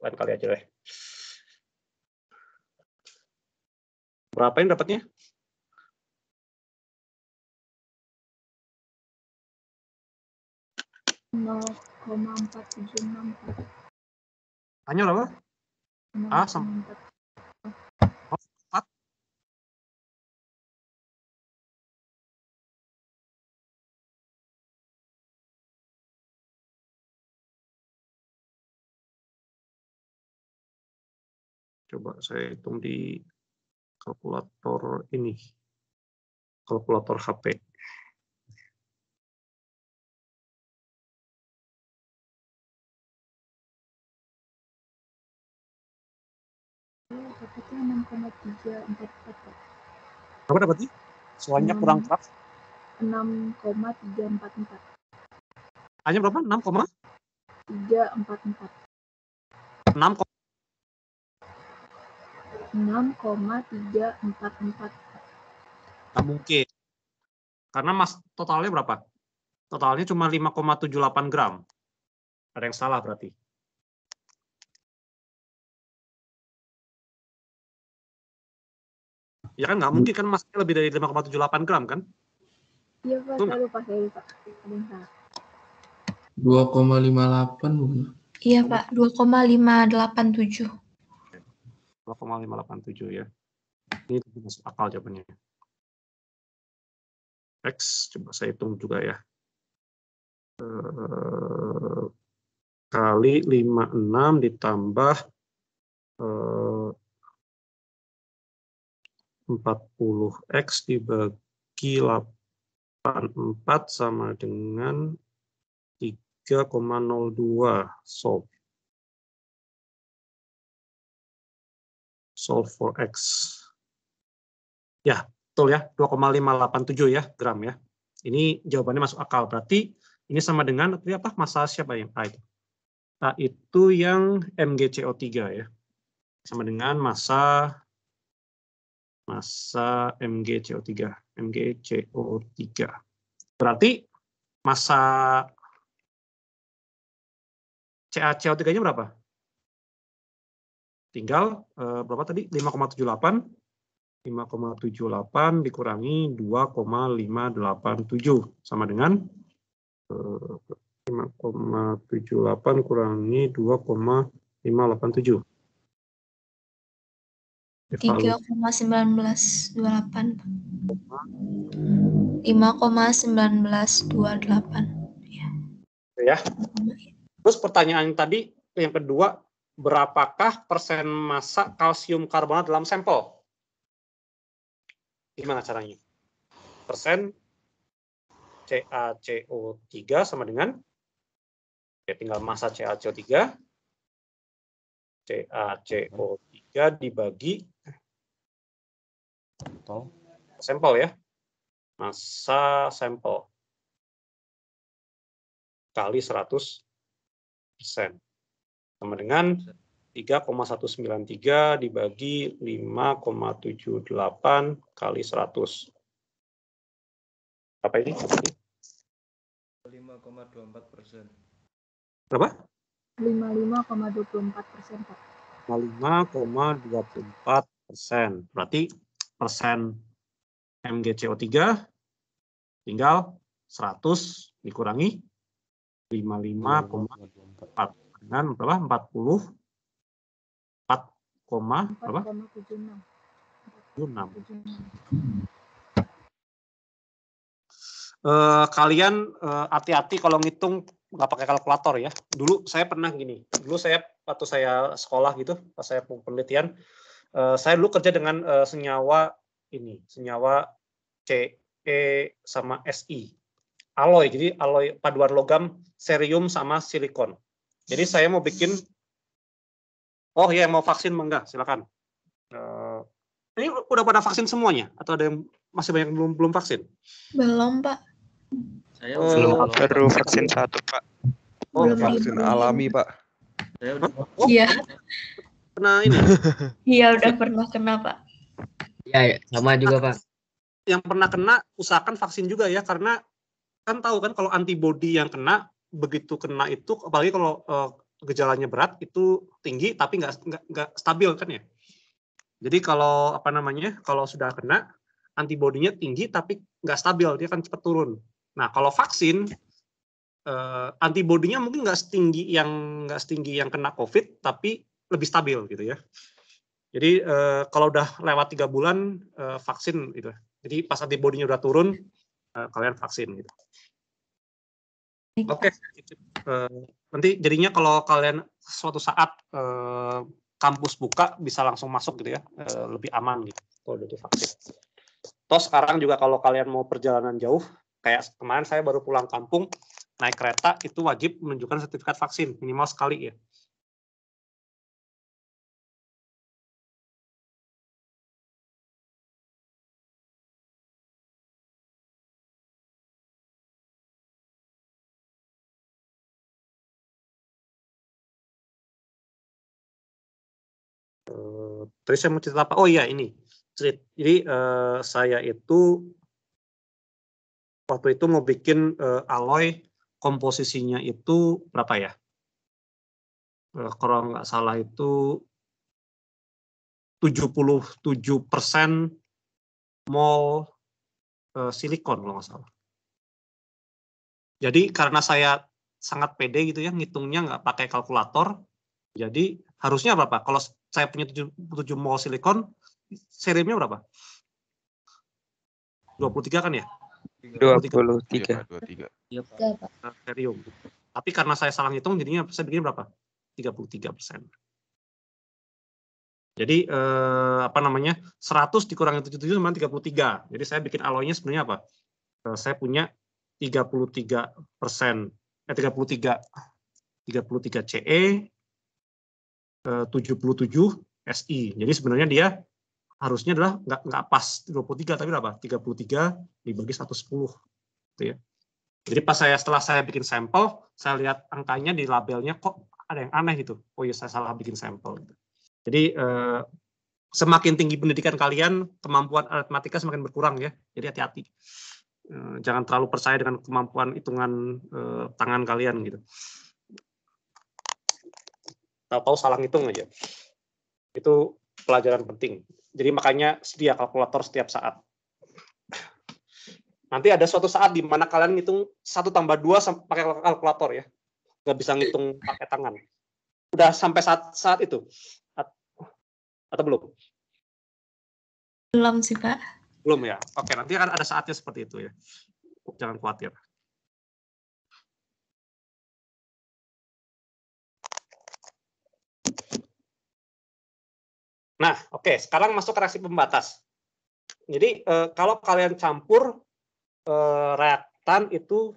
Lain kali aja deh. Berapa yang dapatnya? Hanya berapa? A sama Coba saya hitung di kalkulator ini. Kalkulator HP. Dapatnya 6,344 Pak. Berapa dapatnya? Suaranya kurang keras. 6,344. Hanya berapa? 6,344. 6,344. Nggak mungkin. Karena totalnya berapa? Totalnya cuma 5,78 gram. Ada yang salah berarti. Ya kan nggak mungkin kan masnya lebih dari 5,78 gram kan? Iya Pak, saya lupa. Ada yang salah. 2,58 bukan? Iya Pak, 2,587. 2,587 ya. Ini masuk akal jawabannya. X, coba saya hitung juga ya. Kali 56 ditambah 40X dibagi 84 sama dengan 3,02. Solve for X. Ya, betul ya, 2,587 ya gram ya. Ini jawabannya masuk akal. Berarti ini sama dengan apa? Massa siapa yang A itu? A itu yang MgCO3 ya. Sama dengan massa MgCO3. Berarti massa CaCO3-nya berapa? Tinggal berapa tadi? 5,78 dikurangi 2,587 sama dengan 5,78 kurangi 2,587. 3,1928. 5,1928. Ya. Terus pertanyaan tadi yang kedua, berapakah persen massa kalsium karbonat dalam sampel? Gimana caranya? Persen CaCO3 sama dengan, ya tinggal massa CaCO3 dibagi sampel ya, massa sampel kali 100% sama dengan 3,193 dibagi 5,78 kali 100. Apa ini? 5,24%. Berapa? 55,24% Pak. 5,24%. Berarti persen MgCO3 tinggal 100 dikurangi 55,4 dengan berapa? 40 berapa? 4,76. Kalian hati-hati kalau ngitung nggak pakai kalkulator ya. Dulu saya pernah gini. Dulu saya waktu saya sekolah gitu, pas saya penelitian, saya dulu kerja dengan senyawa Ce sama Si. Alloy, jadi alloy paduan logam cerium sama silikon. Jadi saya mau bikin, oh ya mau vaksin enggak, silakan. Ini udah pada vaksin semuanya atau ada yang masih banyak belum vaksin? Belum Pak. Saya baru vaksin 1 Pak. Oh, Vaksin alami Pak. Saya udah Iya. Pernah ini? Iya udah pernah kena Pak. Iya, sama juga Pak. Yang pernah kena usahakan vaksin juga ya, karena kan tahu kan kalau antibodi yang kena, begitu kena itu apalagi kalau gejalanya berat itu tinggi tapi nggak stabil kan ya. Jadi kalau kalau sudah kena antibodinya tinggi tapi nggak stabil, dia akan cepat turun. Nah kalau vaksin antibodinya mungkin nggak setinggi yang kena COVID tapi lebih stabil gitu ya. Jadi kalau udah lewat 3 bulan vaksin gitu. Jadi pas antibodinya udah turun kalian vaksin gitu. Oke. Nanti jadinya kalau kalian suatu saat kampus buka bisa langsung masuk gitu ya, lebih aman gitu kalau udah divaksin. Toh sekarang juga kalau kalian mau perjalanan jauh, kayak kemarin saya baru pulang kampung, naik kereta itu wajib menunjukkan sertifikat vaksin minimal sekali ya. Terus saya mau cerita apa? Oh iya ini. Jadi saya itu waktu itu mau bikin alloy, komposisinya itu berapa ya? Kalau nggak salah itu 77% mol silikon kalau nggak salah. Jadi karena saya sangat pede gitu ya, ngitungnya nggak pakai kalkulator, jadi harusnya berapa? Kalau saya punya 7 mol silikon, seriumnya berapa? 23 kan ya? 23. 23. Iya, Pak. Serium. Tapi karena saya salah ngitung, jadinya saya bikin berapa? 33%. Jadi apa namanya? 100 dikurangi 77 sama 33. Jadi saya bikin alloynya sebenarnya apa? Saya punya 33% 33 CE 77 SI. Jadi sebenarnya dia harusnya adalah nggak pas 23 tapi berapa? 33 dibagi 110 gitu ya. Jadi setelah saya bikin sampel, saya lihat angkanya di labelnya kok ada yang aneh gitu. Oh iya saya salah bikin sampel gitu. Jadi semakin tinggi pendidikan kalian, kemampuan aritmatika semakin berkurang ya. Jadi hati-hati. Jangan terlalu percaya dengan kemampuan hitungan tangan kalian gitu. Tahu-tahu salah ngitung aja. Itu pelajaran penting. Jadi makanya sedia kalkulator setiap saat. Nanti ada suatu saat di mana kalian ngitung 1 tambah 2 pakai kalkulator ya. Nggak bisa ngitung pakai tangan. Udah sampai saat itu? Atau belum? Belum sih, Pak. Belum ya? Oke, nanti akan ada saatnya seperti itu ya. Jangan khawatir. Nah, oke, sekarang masuk ke reaksi pembatas. Jadi kalau kalian campur reaktan itu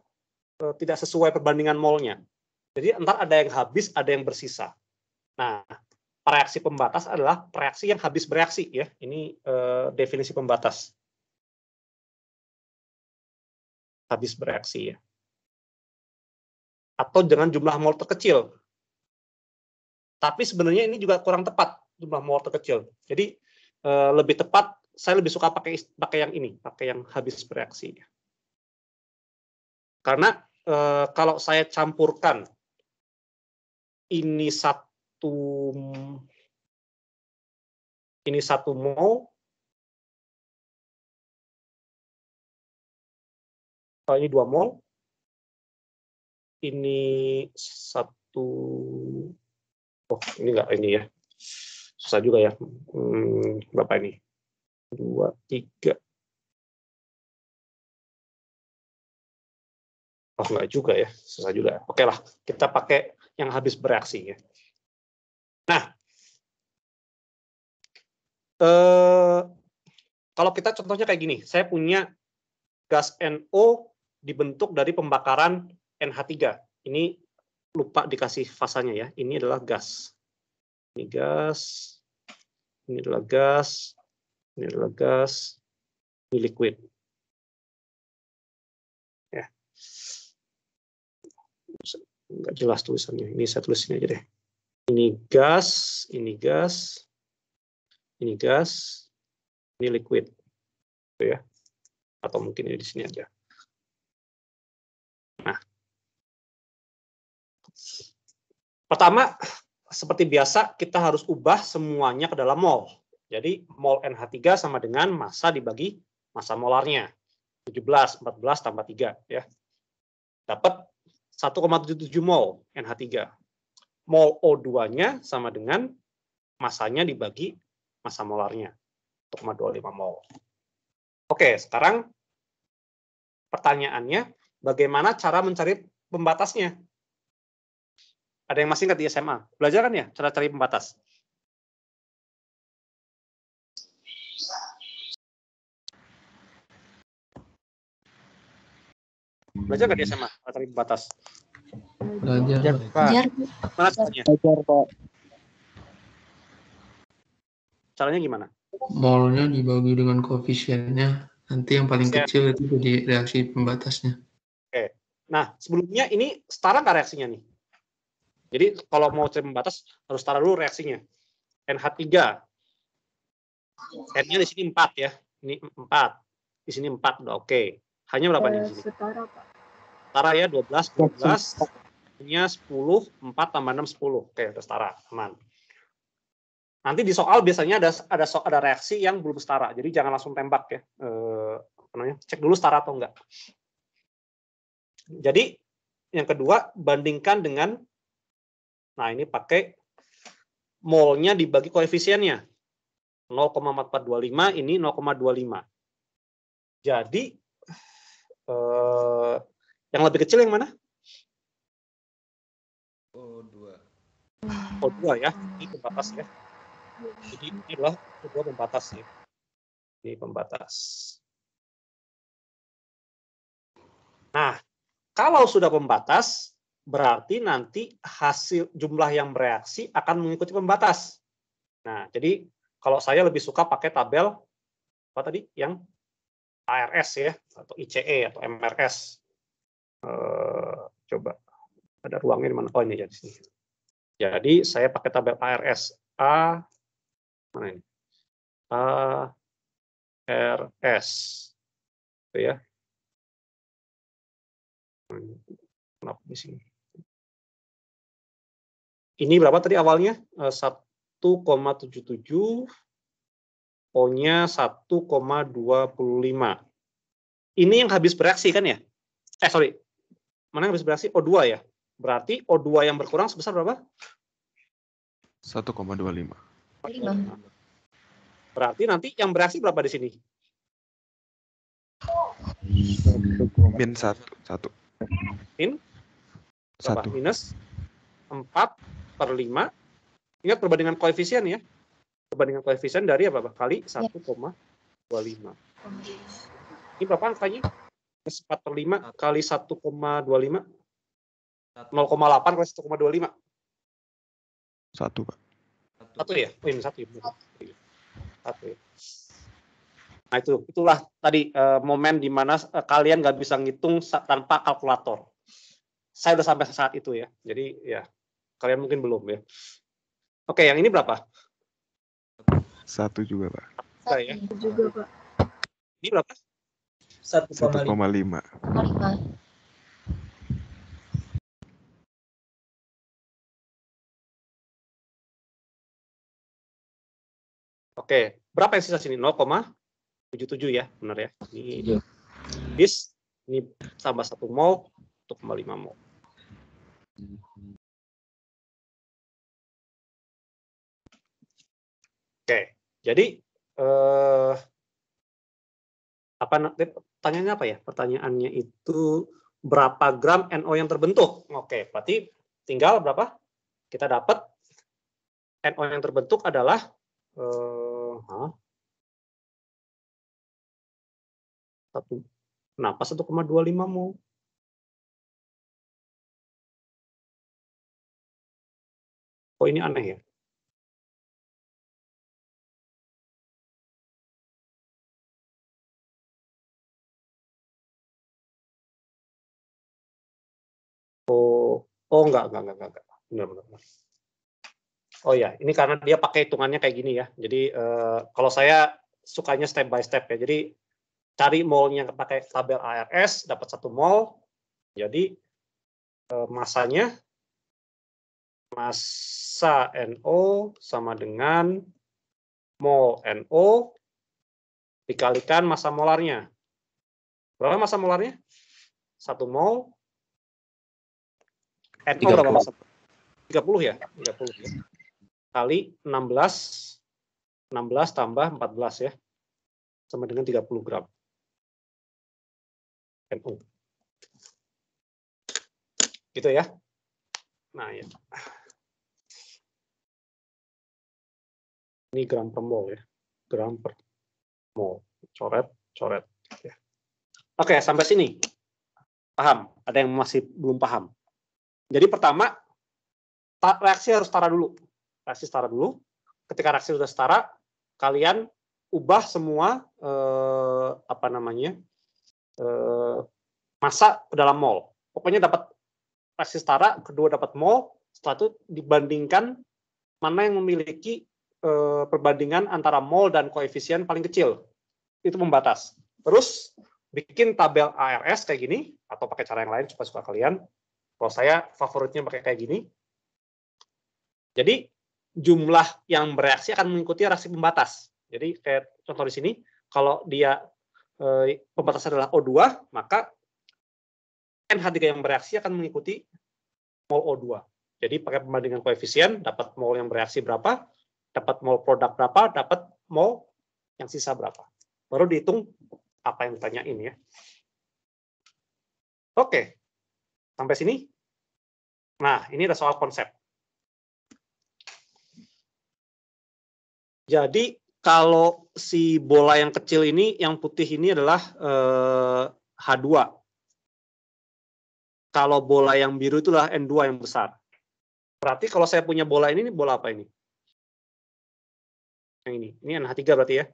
tidak sesuai perbandingan molnya. Jadi entar ada yang habis, ada yang bersisa. Nah, reaksi pembatas adalah reaksi yang habis bereaksi ya. Ini definisi pembatas. Habis bereaksi ya. Atau dengan jumlah mol terkecil. Tapi sebenarnya ini juga kurang tepat jumlah mol terkecil. Jadi lebih tepat saya lebih suka pakai yang ini, pakai yang habis bereaksi. Karena kalau saya campurkan ini satu mol, ini 2 mol, ini 1, oh ini enggak ini ya, susah juga ya, berapa ini, 2, 3, oh enggak juga ya, susah juga. Oke lah, kita pakai yang habis bereaksi ya. Nah, kalau kita contohnya kayak gini, saya punya gas NO dibentuk dari pembakaran NH3. Ini lupa dikasih fasanya ya. Ini adalah gas. Ini gas. Ini adalah gas. Ini adalah gas. Ini liquid. Ya. Nggak jelas tulisannya. Ini saya tulis ini aja deh. Ini gas. Ini gas. Ini gas. Ini liquid. Gitu ya. Atau mungkin ini di sini aja. Nah, pertama, seperti biasa, kita harus ubah semuanya ke dalam mol. Jadi, mol NH3 sama dengan massa dibagi massa molarnya. 17, 14, tambah 3. Ya. Dapat 1,77 mol NH3. Mol O2-nya sama dengan massanya dibagi massa molarnya. 1,25 mol. Oke, sekarang pertanyaannya, bagaimana cara mencari pembatasnya? Ada yang masih ingat di SMA? Belajar kan ya cara cari pembatas? Belajar nggak di SMA materi pembatas? Belajar. Pak. Jar, Mana caranya? Belajar, Pak. Caranya gimana? Molnya dibagi dengan koefisiennya. Nanti yang paling Koefisien. kecil itu jadi reaksi pembatasnya. Nah, sebelumnya ini setara nggak reaksinya nih? Jadi kalau mau cari pembatas harus setara dulu reaksinya. NH3. N-nya di sini 4 ya. Ini 4. Di sini 4 udah oke. Hanya berapa nih di sini? Setara, Pak. Setara ya 12, 12. Nya 10, 4 tambah 6, 10. Oke, udah setara. Aman. Nanti di soal biasanya ada reaksi yang belum setara. Jadi jangan langsung tembak ya. Cek dulu setara atau enggak. Jadi yang kedua, bandingkan dengan, nah ini pakai molnya dibagi koefisiennya. 0,4425, ini 0,25. Jadi, yang lebih kecil yang mana? O2. O2 ya, ini pembatas ya. Jadi ini adalah O2 pembatas ya. Ini pembatas. Nah, kalau sudah pembatas, berarti nanti hasil jumlah yang bereaksi akan mengikuti pembatas. Nah, jadi kalau saya lebih suka pakai tabel apa tadi yang ARS ya, atau ICE atau MRS. Coba ada ruangnya di mana? Oh ini ya di sini. Jadi saya pakai tabel ARS. Mana ini? ARS. Itu ya. Kenapa di sini? Ini berapa tadi awalnya? 1,77. O-nya 1,25. Ini yang habis bereaksi kan ya? Sorry. Mana yang habis bereaksi? O2 ya? Berarti O2 yang berkurang sebesar berapa? 1,25. Berarti nanti yang bereaksi berapa di sini? Min 1. Min? Berapa? 1. Minus 4/5. Ingat perbandingan koefisien ya. Perbandingan koefisien dari apa? Kali 1,25. Ini berapa angkanya? 4/5 kali 1,25. 0,8 kali 1,25. 1, Pak. 1 ya? Oh ini 1 ya. 1 ya. Nah itulah tadi momen di mana kalian nggak bisa ngitung tanpa kalkulator. Saya udah sampai saat itu ya. Jadi ya kalian mungkin belum ya. Oke, yang ini berapa? 1 juga, Pak. Ya. Juga, Pak. Ini berapa? 1,5. Oke, berapa yang sisa sini? 0,77 ya, benar ya. Ini bis, ini tambah 1 mol, 1,5 mol. Oke, jadi pertanyaannya apa ya? Pertanyaannya itu berapa gram NO yang terbentuk? Oke, berarti tinggal berapa? Kita dapat NO yang terbentuk adalah kenapa 1,25 mol? Oh ini aneh ya. Oh enggak. Benar. Oh ya, ini karena dia pakai hitungannya kayak gini ya. Jadi kalau saya sukanya step by step ya. Jadi cari molnya pakai tabel ARS, dapat 1 mol. Jadi masanya, massa NO sama dengan mol NO dikalikan massa molarnya. Berapa massa molarnya? 1 mol. NO berapa massa? 30 ya? 30 ya. Kali 16 tambah 14 ya. Sama dengan 30 gram. NO. Gitu ya. Nah ya. Ini gram per mol ya. Gram per mol. Coret. Ya. Oke, sampai sini. Paham? Ada yang masih belum paham? Jadi pertama, reaksi harus setara dulu. Reaksi setara dulu. Ketika reaksi sudah setara, kalian ubah semua massa ke dalam mol. Pokoknya dapat reaksi setara, kedua dapat mol. Setelah itu dibandingkan mana yang memiliki perbandingan antara mol dan koefisien paling kecil. Itu pembatas. Terus bikin tabel ARS kayak gini, atau pakai cara yang lain, suka-suka kalian. Kalau saya favoritnya pakai kayak gini. Jadi jumlah yang bereaksi akan mengikuti reaksi pembatas. Jadi kayak contoh di sini, kalau dia pembatas adalah O2, maka NH3 yang bereaksi akan mengikuti mol O2. Jadi pakai perbandingan koefisien, dapat mol yang bereaksi berapa, dapat mol produk berapa, dapat mol yang sisa berapa. Baru dihitung apa yang ditanyain ya. Oke, sampai sini. Nah, ini ada soal konsep. Jadi kalau si bola yang kecil ini, yang putih ini adalah H2. Kalau bola yang biru itulah N2 yang besar. Berarti kalau saya punya bola ini bola apa ini? Yang ini NH3 berarti ya.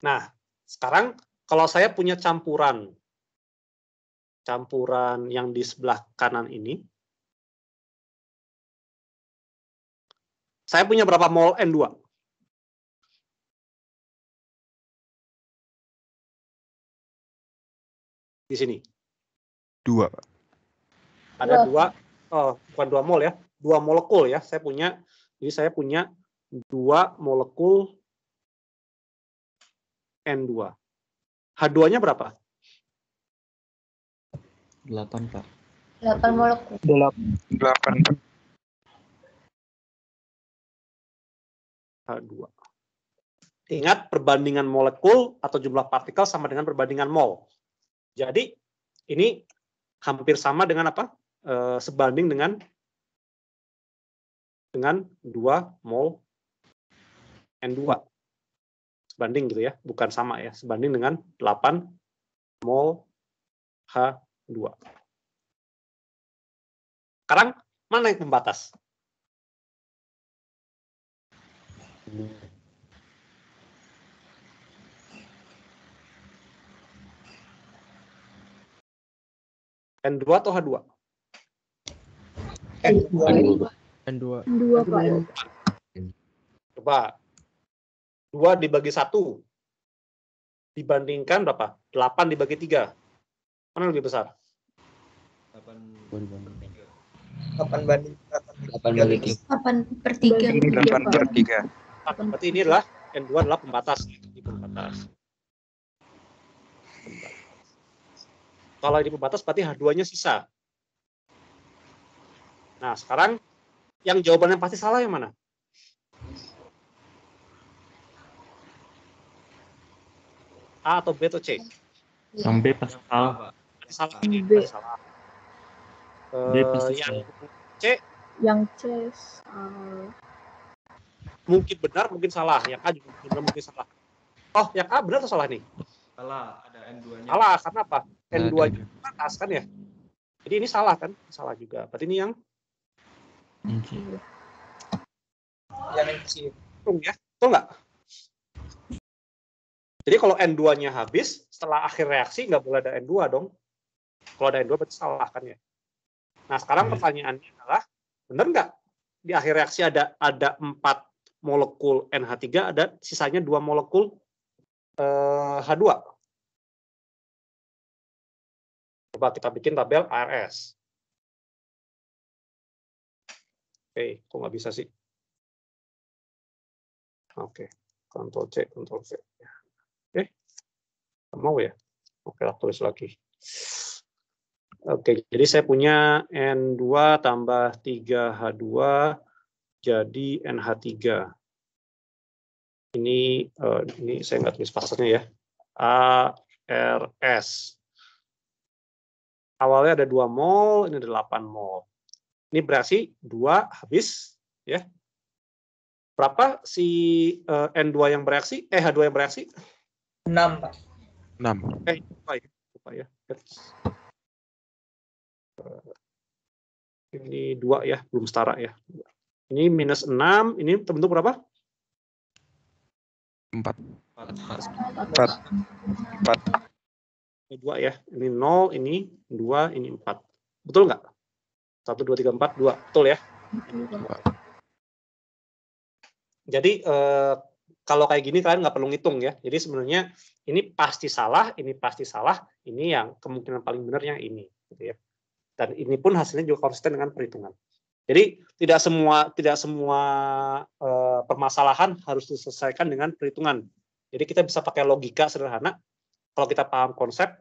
Nah, sekarang kalau saya punya campuran yang di sebelah kanan ini, saya punya berapa mol N2? Di sini. 2, Pak. Ada 2, bukan 2 mol ya, 2 molekul ya. Jadi saya punya 2 molekul N2. H2-nya berapa? 8, Pak. 8 molekul. 8. H2. Ingat, perbandingan molekul atau jumlah partikel sama dengan perbandingan mol. Jadi, ini hampir sama dengan apa? Sebanding dengan 2 mol N2. Sebanding gitu ya, bukan sama ya. Sebanding dengan 8 mol H2. Sekarang, mana yang pembatas? N2 atau H2? N2. Dua, Pak. Coba. 2 dibagi 1. Dibandingkan berapa? 8 dibagi 3. Mana lebih besar? 8 8/3. 8/3. 8/3. Berarti ini adalah N2 adalah pembatas. Kalau ini pembatas berarti H2-nya sisa. Nah, sekarang yang jawabannya pasti salah yang mana? A atau B atau C? Yang B pasti salah, Pak. Salah. B. Salah. B pasti Yang C Yang C mungkin benar, mungkin salah. Yang A juga benar, mungkin salah. Oh, yang A benar atau salah nih? Salah, ada N2-nya. Salah, karena apa? N2-nya atas kan ya? Jadi ini salah kan? Salah juga. Berarti ini yang C. betul ya? Betul nggak? Jadi kalau N2-nya habis, setelah akhir reaksi nggak boleh ada N2 dong. Kalau ada N2 berarti salah kan ya? Nah, sekarang pertanyaannya adalah, benar nggak di akhir reaksi ada 4 molekul NH3, ada sisanya 2 molekul H2. Coba kita bikin tabel ARS. Oke, kok nggak bisa sih? Oke, Ctrl C, Ctrl V. Mau ya? Oke, tulis lagi. Oke, jadi saya punya N2 tambah 3H2 jadi NH3. Ini saya nggak tulis pasarnya ya. ARS. Awalnya ada 2 mol, ini ada 8 mol. Ini bereaksi 2 habis ya. Berapa si N2 yang bereaksi? H2 yang bereaksi? 6, Pak. 6. Lupa ya. Ini 2 ya, belum setara ya. Ini minus 6, ini terbentuk berapa? 4. 4. Ini 2 ya. Ini 0, ini 2, ini 4. Betul nggak? 1, 2, 3, 4, 2. Betul ya? Jadi kalau kayak gini kalian nggak perlu ngitung ya. Jadi sebenarnya ini pasti salah, ini yang kemungkinan paling benar yang ini. Gitu ya. Dan ini pun hasilnya juga konsisten dengan perhitungan. Jadi tidak semua permasalahan harus diselesaikan dengan perhitungan. Jadi kita bisa pakai logika sederhana. Kalau kita paham konsep,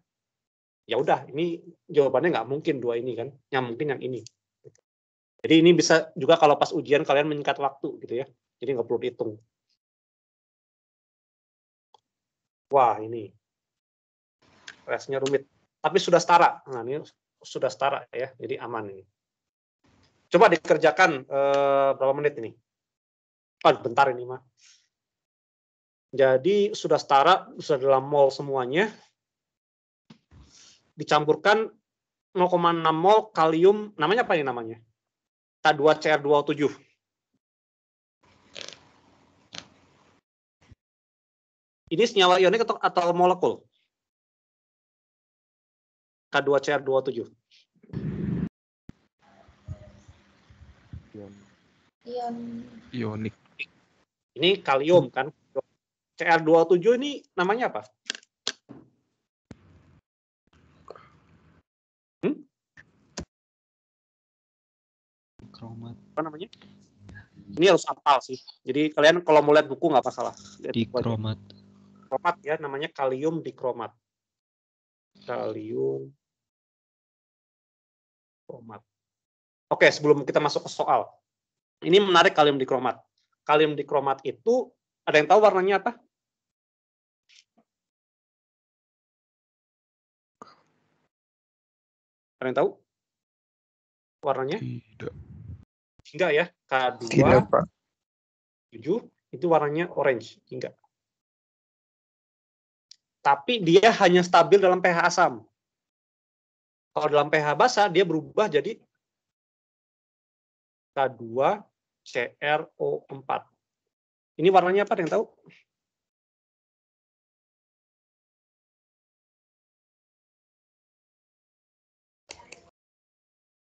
ya udah ini jawabannya nggak mungkin 2 ini kan, yang mungkin yang ini. Jadi ini bisa juga kalau pas ujian kalian menyingkat waktu gitu ya. Jadi nggak perlu dihitung. Wah ini resnya rumit, tapi sudah setara. Nah ini sudah setara ya, jadi aman ini. Coba dikerjakan berapa menit ini? Bentar ini mah. Jadi sudah setara, sudah dalam mol semuanya. Dicampurkan 0,6 mol kalium, namanya apa ini namanya? K2Cr2O7. Ini senyawa ionik atau molekul? K2Cr2O7. Ionik. Ini kalium kan. Cr2O7 ini namanya apa? Kromat. Apa namanya? Ini harus hafal sih. Jadi kalian kalau mau lihat buku nggak masalah. Dikromat. Kromat ya, namanya kalium dikromat. Kalium kromat. Oke, sebelum kita masuk ke soal. Ini menarik kalium dikromat. Kalium dikromat itu ada yang tahu warnanya apa? Ada yang tahu? Warnanya? Tidak. Enggak ya. K2 Tidak, Pak. 7 itu warnanya orange, enggak. Tapi dia hanya stabil dalam pH asam. Kalau dalam pH basa dia berubah jadi K2CrO4. Ini warnanya apa? Ada yang tahu?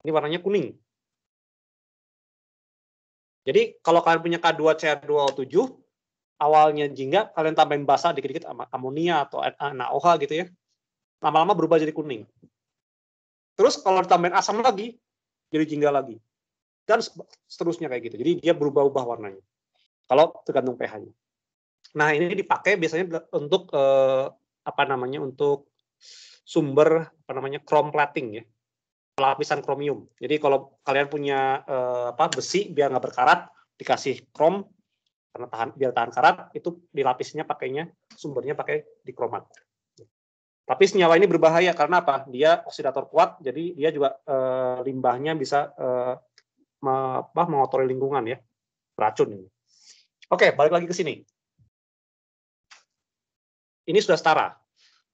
Ini warnanya kuning. Jadi kalau kalian punya K2Cr2O7, awalnya jingga, kalian tambahin basa dikit-dikit amonia atau NaOH gitu ya. Lama-lama berubah jadi kuning. Terus kalau ditambahin asam lagi, jadi jingga lagi. Dan seterusnya kayak gitu. Jadi dia berubah-ubah warnanya. Kalau tergantung pH-nya. Nah, ini dipakai biasanya untuk untuk sumber chrome plating ya. Pelapisan kromium. Jadi kalau kalian punya besi biar nggak berkarat, dikasih krom karena biar tahan karat, itu dilapisnya pakainya sumbernya pakai dikromat. Tapi senyawa ini berbahaya karena apa? Dia oksidator kuat, jadi dia juga limbahnya bisa mengotori lingkungan ya, beracun ini. Oke, balik lagi ke sini. Ini sudah setara.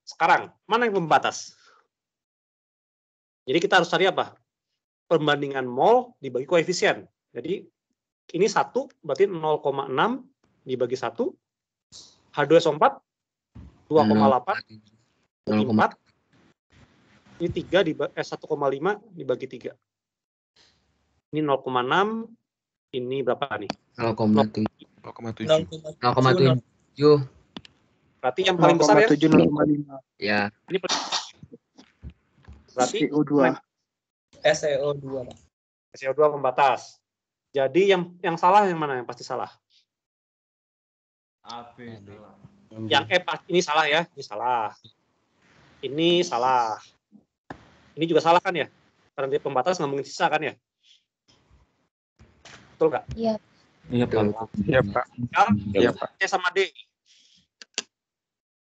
Sekarang mana yang pembatas? Jadi kita harus cari apa? Perbandingan mol dibagi koefisien. Jadi ini 1 berarti 0,6 dibagi 1. H2SO4 2,8 bagi 4. Ini 1,5 dibagi 3. Ini 0,6. Ini berapa nih? 0,7. 0,7. 0,7. Berarti yang paling besar ya? 0,705. Ya. Ini berarti CO2. SeO2, Pak. SeO2 pembatas. Jadi yang salah yang mana? Yang pasti salah. AB salah. Yang ini salah ya, ini salah. Ini salah. Ini juga salah kan ya? Karena dia pembatas nggak mungkin sisa kan ya? Betul nggak? Iya. Iya, Pak. Iya, Pak. Iya, Pak. C sama D.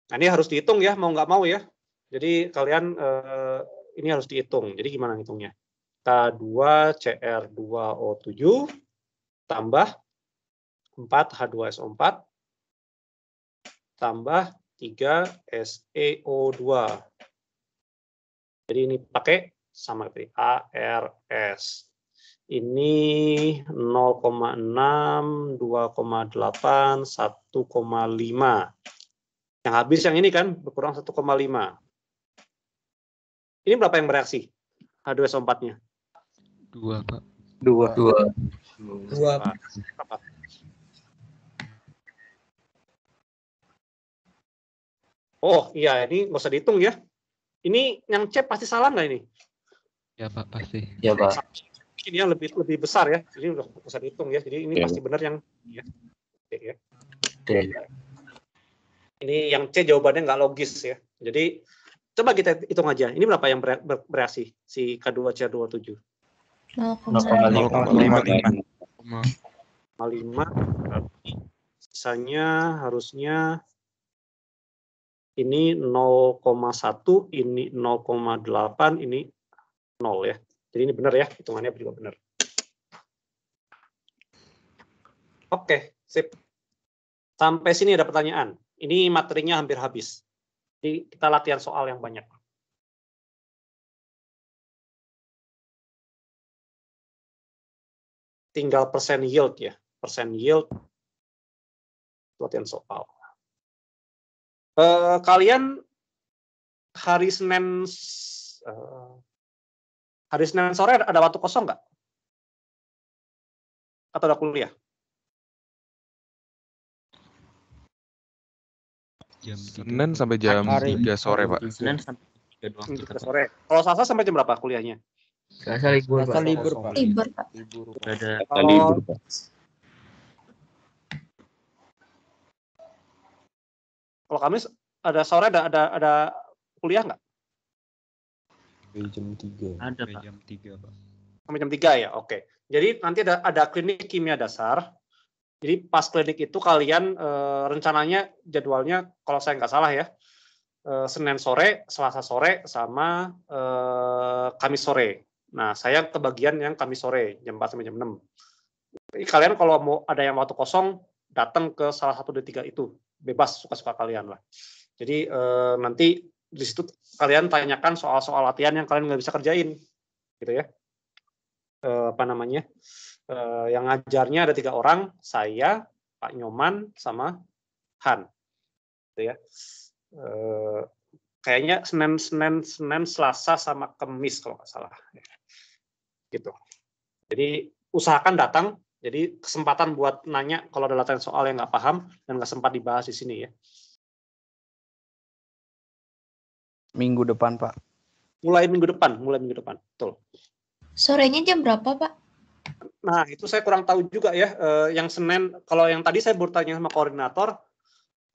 Nah, ini harus dihitung ya, mau nggak mau ya. Jadi kalian ini harus dihitung. Jadi gimana hitungnya? K2Cr2O7 tambah 4H2SO4 tambah SeO2. Jadi ini pakai sama seperti ARS. Ini 0,6, 2,8, 1,5. Yang habis yang ini kan berkurang 1,5. Ini berapa yang bereaksi? H2SO4-nya? 2, Pak. 2. Berapa? Oh iya, ini nggak usah dihitung ya. Ini yang C pasti salah nggak ini? Ya, Pak, pasti. Ya, Pak. Ini yang lebih besar ya. Jadi udah nggak usah dihitung ya. Jadi ini pasti benar yang ya. Oke, ya. Ini yang C jawabannya nggak logis ya. Jadi coba kita hitung aja. Ini berapa yang bereaksi si K2CH27? 0,5. 0,5. Sisanya harusnya ini 0,1, ini 0,8, ini 0 ya. Jadi ini benar ya, hitungannya juga benar. Oke, sip. Sampai sini ada pertanyaan. Ini materinya hampir habis. Jadi kita latihan soal yang banyak. Tinggal persen yield ya. Persen yield, latihan soal. Kalian hari Senin sore ada waktu kosong nggak? Atau ada kuliah? Senin sampai jam 3 sore, Pak. Senin sampai 3 doang. 3 sore. Kalau Selasa sampai jam berapa kuliahnya? Selasa libur, Pak. libur, Pak. Libur, Pak. Ada Kalau Kamis ada sore ada kuliah nggak? Jam 3. Ada, Pak. Jam 3, Pak. Sampai jam 3 ya, oke. Jadi nanti ada klinik kimia dasar. Jadi pas klinik itu kalian rencananya jadwalnya kalau saya nggak salah ya, Senin sore, Selasa sore, sama Kamis sore. Nah, saya kebagian yang Kamis sore, jam 4 sampai jam 6. Jadi kalian kalau mau ada yang waktu kosong, datang ke salah satu dari 3 itu. Bebas, suka-suka kalian lah. Jadi nanti di situ kalian tanyakan soal-soal latihan yang kalian nggak bisa kerjain. Gitu ya. Yang ngajarnya ada 3 orang, saya, Pak Nyoman, sama Han. Gitu ya. Kayaknya Senin, Selasa, sama Kamis kalau nggak salah. Gitu. Jadi usahakan datang. Jadi kesempatan buat nanya kalau ada latihan soal yang nggak paham dan nggak sempat dibahas di sini ya. Minggu depan, Pak. Mulai minggu depan, betul. Sorenya jam berapa, Pak? Nah, itu saya kurang tahu juga ya. Yang Senin, kalau yang tadi saya bertanya sama koordinator,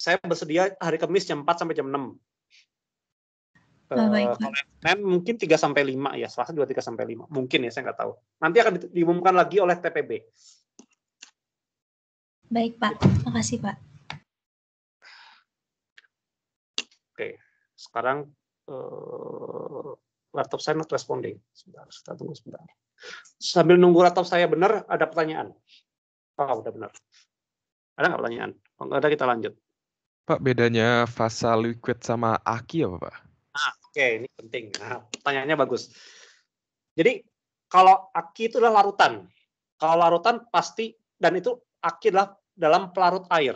saya bersedia hari Kamis jam 4 sampai jam 6. Kalau yang Senin mungkin 3 sampai 5 ya, Selasa juga 3 sampai 5. Mungkin ya, saya nggak tahu. Nanti akan diumumkan lagi oleh TPB. Baik, Pak. Makasih, Pak. Oke, sekarang laptop saya not responding. Sebentar, kita tunggu sebentar. Sambil nunggu laptop saya benar, ada pertanyaan. Oh, udah benar. Ada nggak pertanyaan? Kalau nggak ada, kita lanjut. Pak, bedanya fasa liquid sama aki apa, Pak? Nah, oke, ini penting. Nah, pertanyaannya bagus. Jadi, kalau aki itu adalah larutan. Kalau larutan pasti, dan itu aki adalah dalam pelarut air.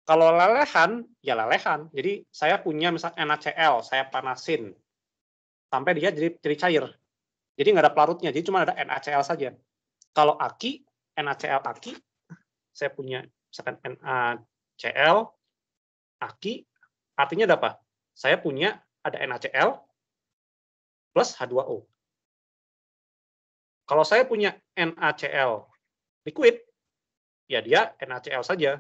Kalau lelehan, ya lelehan. Jadi, saya punya misalnya NaCl, saya panasin. Sampai dia jadi cair. Jadi, nggak ada pelarutnya, jadi cuma ada NaCl saja. Kalau aki, NaCl aki, saya punya misalkan NaCl, aki, artinya ada apa? Saya punya ada NaCl plus H2O. Kalau saya punya NaCl liquid, ya dia NaCl saja.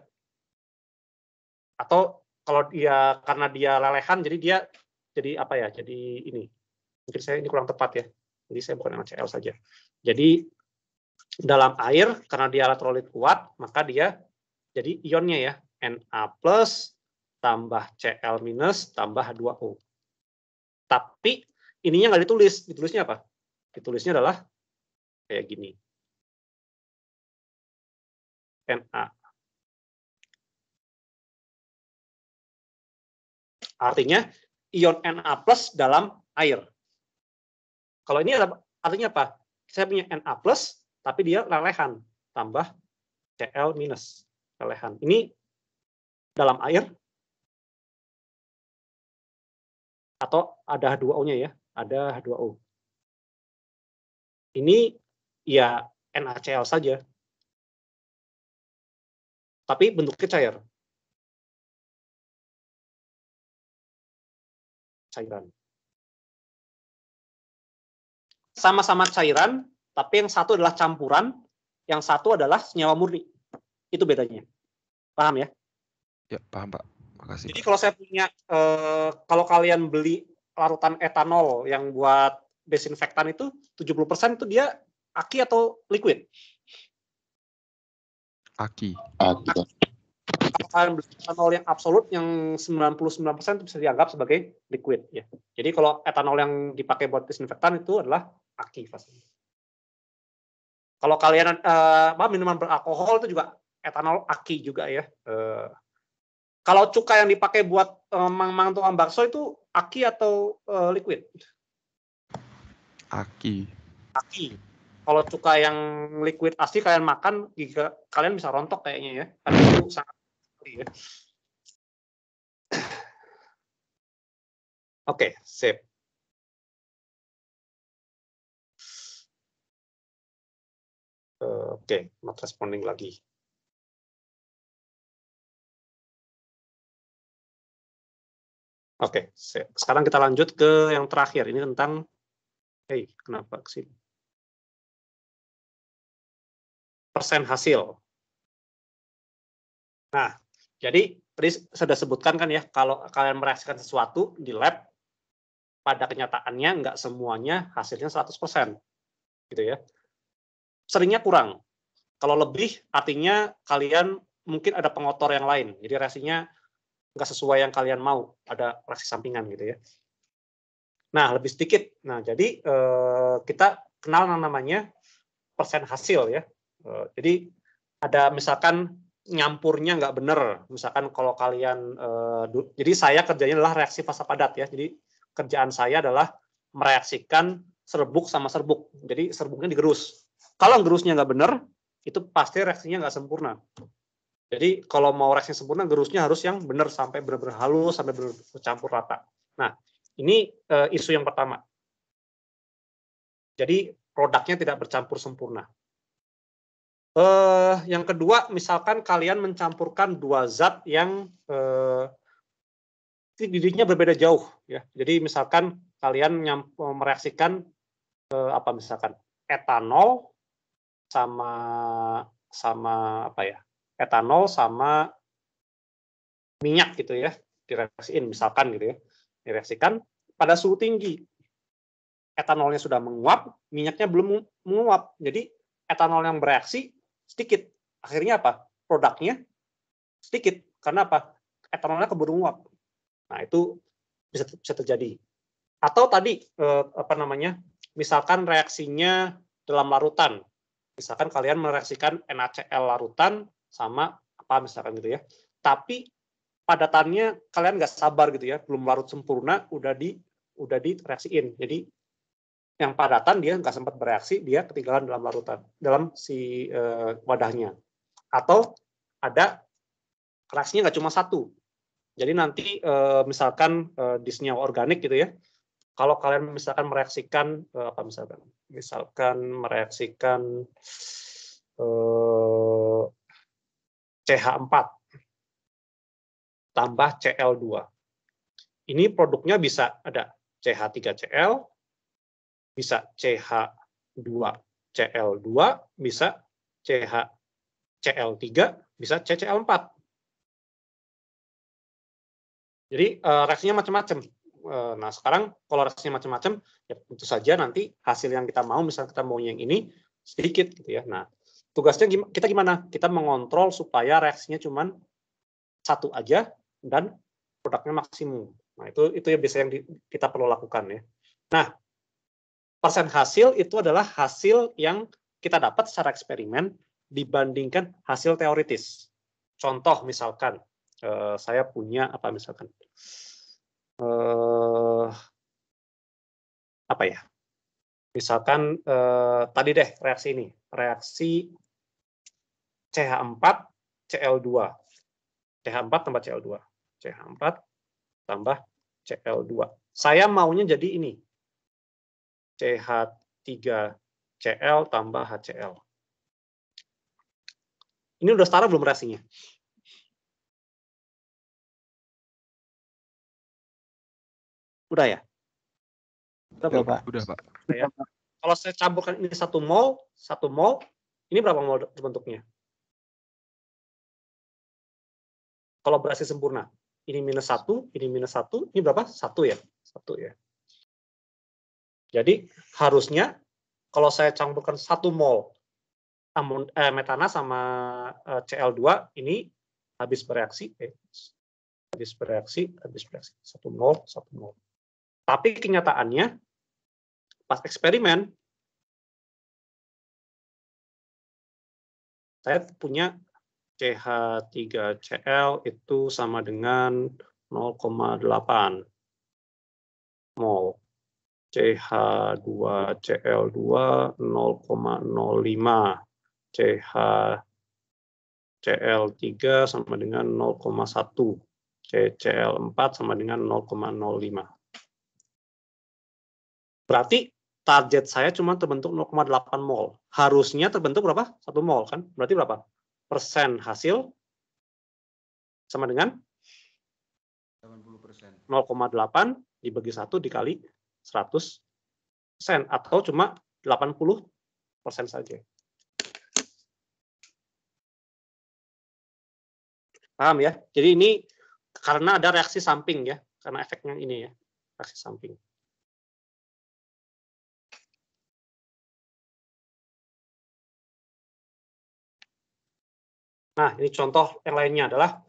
Atau kalau dia karena dia lelehan, jadi dia jadi apa ya? Jadi ini. Mungkin saya ini kurang tepat ya. Jadi saya bukan NaCl saja. Jadi dalam air karena dia elektrolit kuat, maka dia jadi ionnya ya, Na plus tambah Cl minus tambah H2O. Tapi ininya nggak ditulis. Ditulisnya apa? Ditulisnya adalah kayak gini. Na Artinya ion Na+ dalam air. Kalau ini artinya apa? Saya punya Na+, tapi dia lelehan, tambah Cl-, lelehan. Ini dalam air, atau ada H2O-nya ya, ada H2O. Ini ya NaCl saja, tapi bentuknya cair. Cairan. Sama-sama cairan, tapi yang satu adalah campuran, yang satu adalah senyawa murni. Itu bedanya. Paham ya? Ya, paham Pak. Makasih. Jadi Pak. kalau saya punya, kalau kalian beli larutan etanol yang buat desinfektan itu 70% itu dia aki atau liquid? Aki. Kalau kalian beli etanol yang absolut yang 99% itu bisa dianggap sebagai liquid ya. Jadi kalau etanol yang dipakai buat desinfektan itu adalah aki pastinya. Kalau kalian minuman beralkohol itu juga etanol aki juga ya. Kalau cuka yang dipakai buat mang-mang tukang bakso itu aki atau liquid? Aki. Aki. Kalau cuka yang liquid asli kalian makan, kalian bisa rontok kayaknya ya. Karena itu sangat ya. Oke, sip. Oke, not responding lagi. Oke, sekarang kita lanjut ke yang terakhir. Ini tentang, kenapa kesini? Persen hasil. Nah, jadi tadi sudah sebutkan kan ya, kalau kalian mereaksikan sesuatu di lab, pada kenyataannya nggak semuanya hasilnya 100%. Gitu ya. Seringnya kurang. Kalau lebih, artinya kalian mungkin ada pengotor yang lain. Jadi reaksinya nggak sesuai yang kalian mau, ada reaksi sampingan gitu ya. Nah, lebih sedikit. Nah, jadi kita kenal namanya persen hasil ya. Jadi ada misalkan nyampurnya nggak benar. Misalkan kalau kalian, jadi saya kerjanya adalah reaksi fasa padat ya. Jadi kerjaan saya adalah mereaksikan serbuk sama serbuk. Jadi serbuknya digerus. Kalau gerusnya nggak benar, itu pasti reaksinya nggak sempurna. Jadi kalau mau reaksi sempurna, gerusnya harus yang benar sampai benar-benar halus, sampai bercampur rata. Nah, ini isu yang pertama. Jadi produknya tidak bercampur sempurna. Yang kedua, misalkan kalian mencampurkan dua zat yang titiknya berbeda jauh, ya. Jadi misalkan kalian mereaksikan misalkan etanol sama apa ya? Etanol sama minyak gitu ya, direaksiin misalkan gitu ya, direaksikan pada suhu tinggi. Etanolnya sudah menguap, minyaknya belum menguap. Jadi etanol yang bereaksi sedikit. Akhirnya apa? Produknya sedikit. Karena apa? Etanolnya keburu menguap. Nah, itu bisa terjadi. Atau tadi misalkan reaksinya dalam larutan. Misalkan kalian mereaksikan NaCl larutan sama apa misalkan gitu ya. Tapi padatannya kalian nggak sabar gitu ya, belum larut sempurna udah direaksiin. Jadi yang padatan dia nggak sempat bereaksi, dia ketinggalan dalam larutan, dalam si wadahnya. Atau ada reaksinya nggak cuma satu. Jadi nanti misalkan di senyawa organik gitu ya, kalau kalian misalkan mereaksikan misalkan mereaksikan CH4 tambah Cl2. Ini produknya bisa ada CH3Cl, bisa CH2Cl2, bisa CH-Cl3, bisa CCl4. Jadi reaksinya macam-macam. Nah, sekarang kalau reaksinya macam-macam, ya tentu saja nanti hasil yang kita mau, misalnya kita mau yang ini sedikit gitu ya. Nah, tugasnya kita gimana? Kita mengontrol supaya reaksinya cuma satu aja dan produknya maksimum. Nah, itu ya biasanya yang kita perlu lakukan ya. Nah, persen hasil itu adalah hasil yang kita dapat secara eksperimen dibandingkan hasil teoritis. Contoh misalkan saya punya misalkan apa ya? Misalkan tadi deh reaksi ini, reaksi CH4 Cl2. CH4 tambah Cl2. CH4 tambah Cl2. Saya maunya jadi ini. CH3Cl tambah HCl. Ini udah setara belum reaksinya? Udah ya? Udah belum? Pak. Udah, Pak. Ya. Kalau saya campurkan ini 1 mol, ini berapa mol bentuknya? Kalau bereaksi sempurna, ini -1, ini -1, ini berapa? 1 ya? 1 ya. Jadi harusnya kalau saya campurkan 1 mol metana sama Cl2, ini habis bereaksi 1 mol, 1 mol. Tapi kenyataannya pas eksperimen saya punya CH3Cl itu sama dengan 0,8 mol. CH2Cl2 0,05. CHCl3 sama dengan 0,1. CCl4 sama dengan 0,05. Berarti target saya cuma terbentuk 0,8 mol. Harusnya terbentuk berapa? 1 mol kan? Berarti berapa? Persen hasil sama dengan 0,8 dibagi 1 dikali 100% atau cuma 80% saja. Paham ya? Jadi ini karena ada reaksi samping ya, karena efeknya ini ya, reaksi samping. Nah, ini contoh yang lainnya adalah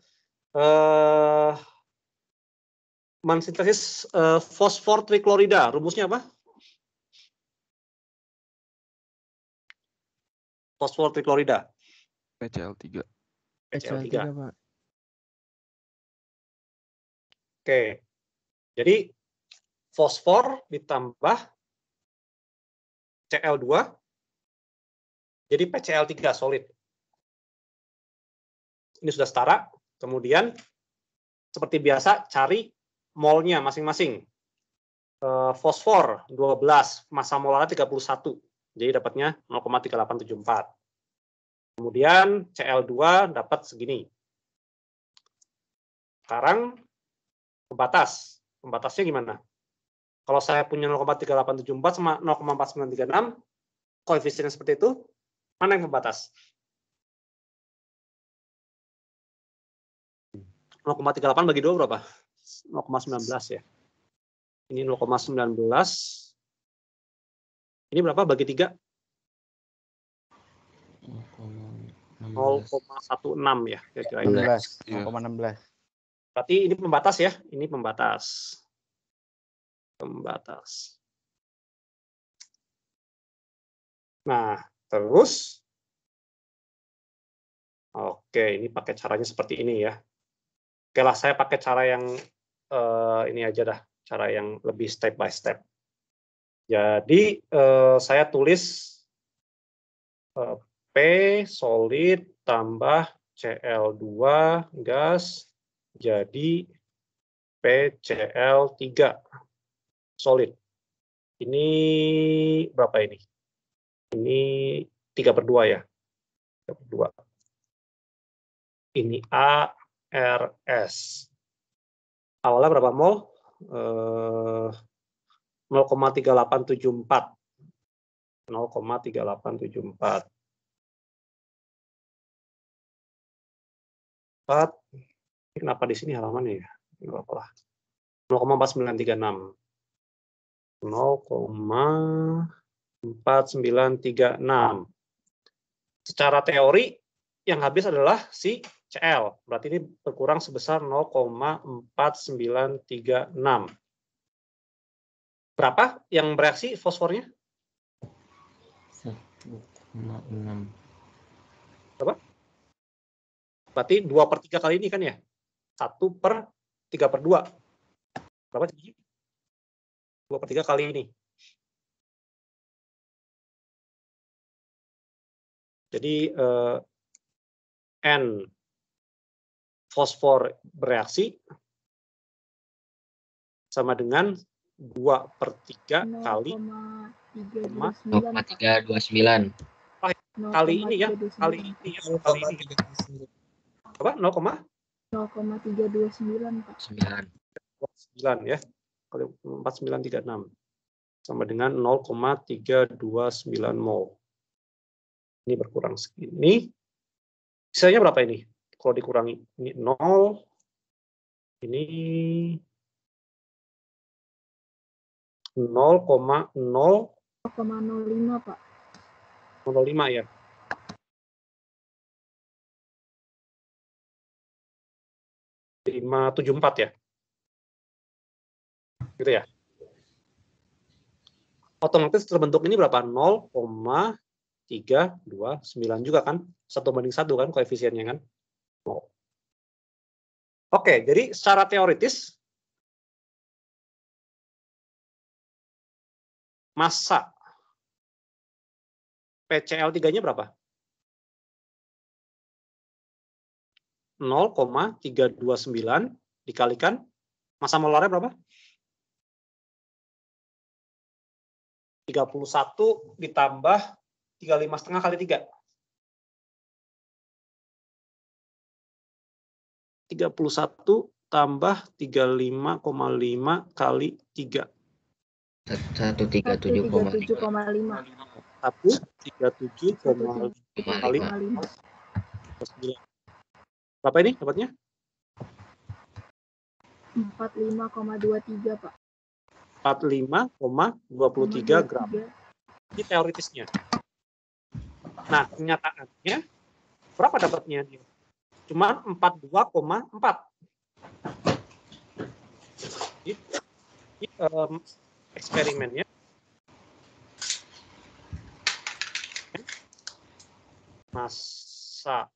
mensintesis fosfor triklorida. Rumusnya apa? Fosfor triklorida. PCl3. PCl3. Pak. Oke. Jadi fosfor ditambah Cl2 jadi PCl3 solid. Ini sudah setara. Kemudian seperti biasa cari molnya masing-masing. Fosfor 12, massa molarnya 31. Jadi dapatnya 0,3874. Kemudian Cl2 dapat segini. Sekarang pembatas. Pembatasnya gimana? Kalau saya punya 0,3874 sama 0,4936, koefisiennya seperti itu, mana yang pembatas? 0,38 bagi 2 berapa? 0,19 ya. Ini 0,19. Ini berapa bagi 3? 0,16 ya. Kira-kira. 0,16. Berarti ini pembatas ya. Ini pembatas. Pembatas. Nah, terus. Oke, ini pakai caranya seperti ini ya. Oke lah, saya pakai cara yang ini aja dah. Cara yang lebih step by step. Jadi, saya tulis P solid tambah Cl2 gas jadi PCl3 solid. Ini berapa ini? Ini 3/2 ya. 3/2. Ini ARS. Awalnya berapa mol? 0,3874. 0,3874. Kenapa di sini halamannya ya? Nggak apa-apa. 0,4936. 0,4936. Secara teori yang habis adalah si Cl. Berarti ini berkurang sebesar 0,4936. Berapa yang bereaksi fosfornya? 1,6. Berapa? Berarti 2/3 kali ini kan ya? 1/3/2. berapa jadi? 2/3 kali ini. Jadi N fosfor bereaksi sama dengan 2/3 kali 0,329. kali ini ya, kali ini ya, kali ini. Apa? 0,329 Pak. 9. 9 ya. Kali 4936 sama dengan 0,329 mol. Ini berkurang segini. Sisanya berapa ini? Kalau dikurangi ini 0, ini 0,005 0,05 Pak. 05 ya. .574 ya. Gitu ya. Otomatis terbentuk ini berapa? 0,329 juga kan? 1/1 kan koefisiennya kan? Oke, jadi secara teoritis massa PCl3-nya berapa? 0,329 dikalikan massa molarnya berapa? 31 ditambah 35,5 kali 3. 31 tambah 35,5 kali 3. 137,5. 137,5 kali 9. Berapa ini dapatnya? 45,23 Pak. 45,23 gram. Ini teoritisnya. Nah, kenyataannya berapa dapatnya dia? Cuma 42,4. Ini eksperimennya. Massa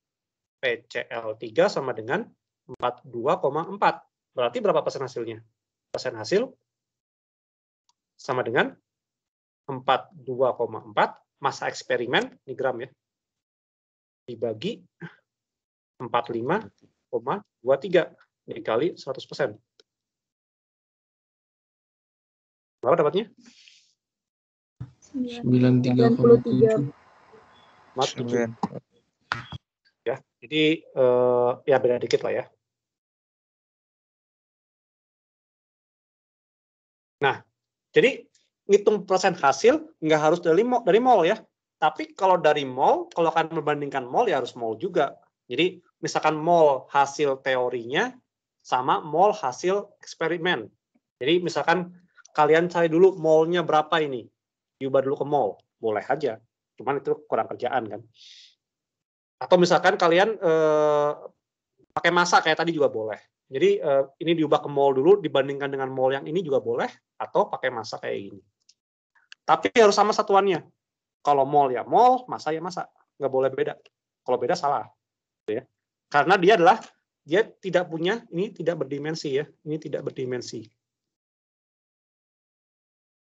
PCl3 sama dengan 42,4. Berarti berapa persen hasilnya? Persen hasil sama dengan 42,4 massa eksperimen ini gram ya. Dibagi 45,23 dikali 100%. Berapa dapatnya? 93,7. 7. Ya, jadi ya beda dikit lah ya. Nah, jadi ngitung persen hasil nggak harus dari mol ya. Tapi kalau dari mol, kalau akan membandingkan mol ya harus mol juga. Jadi misalkan mol hasil teorinya sama mol hasil eksperimen. Jadi misalkan kalian cari dulu molnya berapa ini, diubah dulu ke mol, boleh aja. Cuman itu kurang kerjaan kan. Atau misalkan kalian pakai massa kayak tadi juga boleh. Jadi ini diubah ke mol dulu dibandingkan dengan mol yang ini juga boleh, atau pakai massa kayak gini. Tapi harus sama satuannya. Kalau mol ya mol, massa ya massa. Nggak boleh beda. Kalau beda salah. Ya. Karena dia tidak punya, ini tidak berdimensi ya. Ini tidak berdimensi.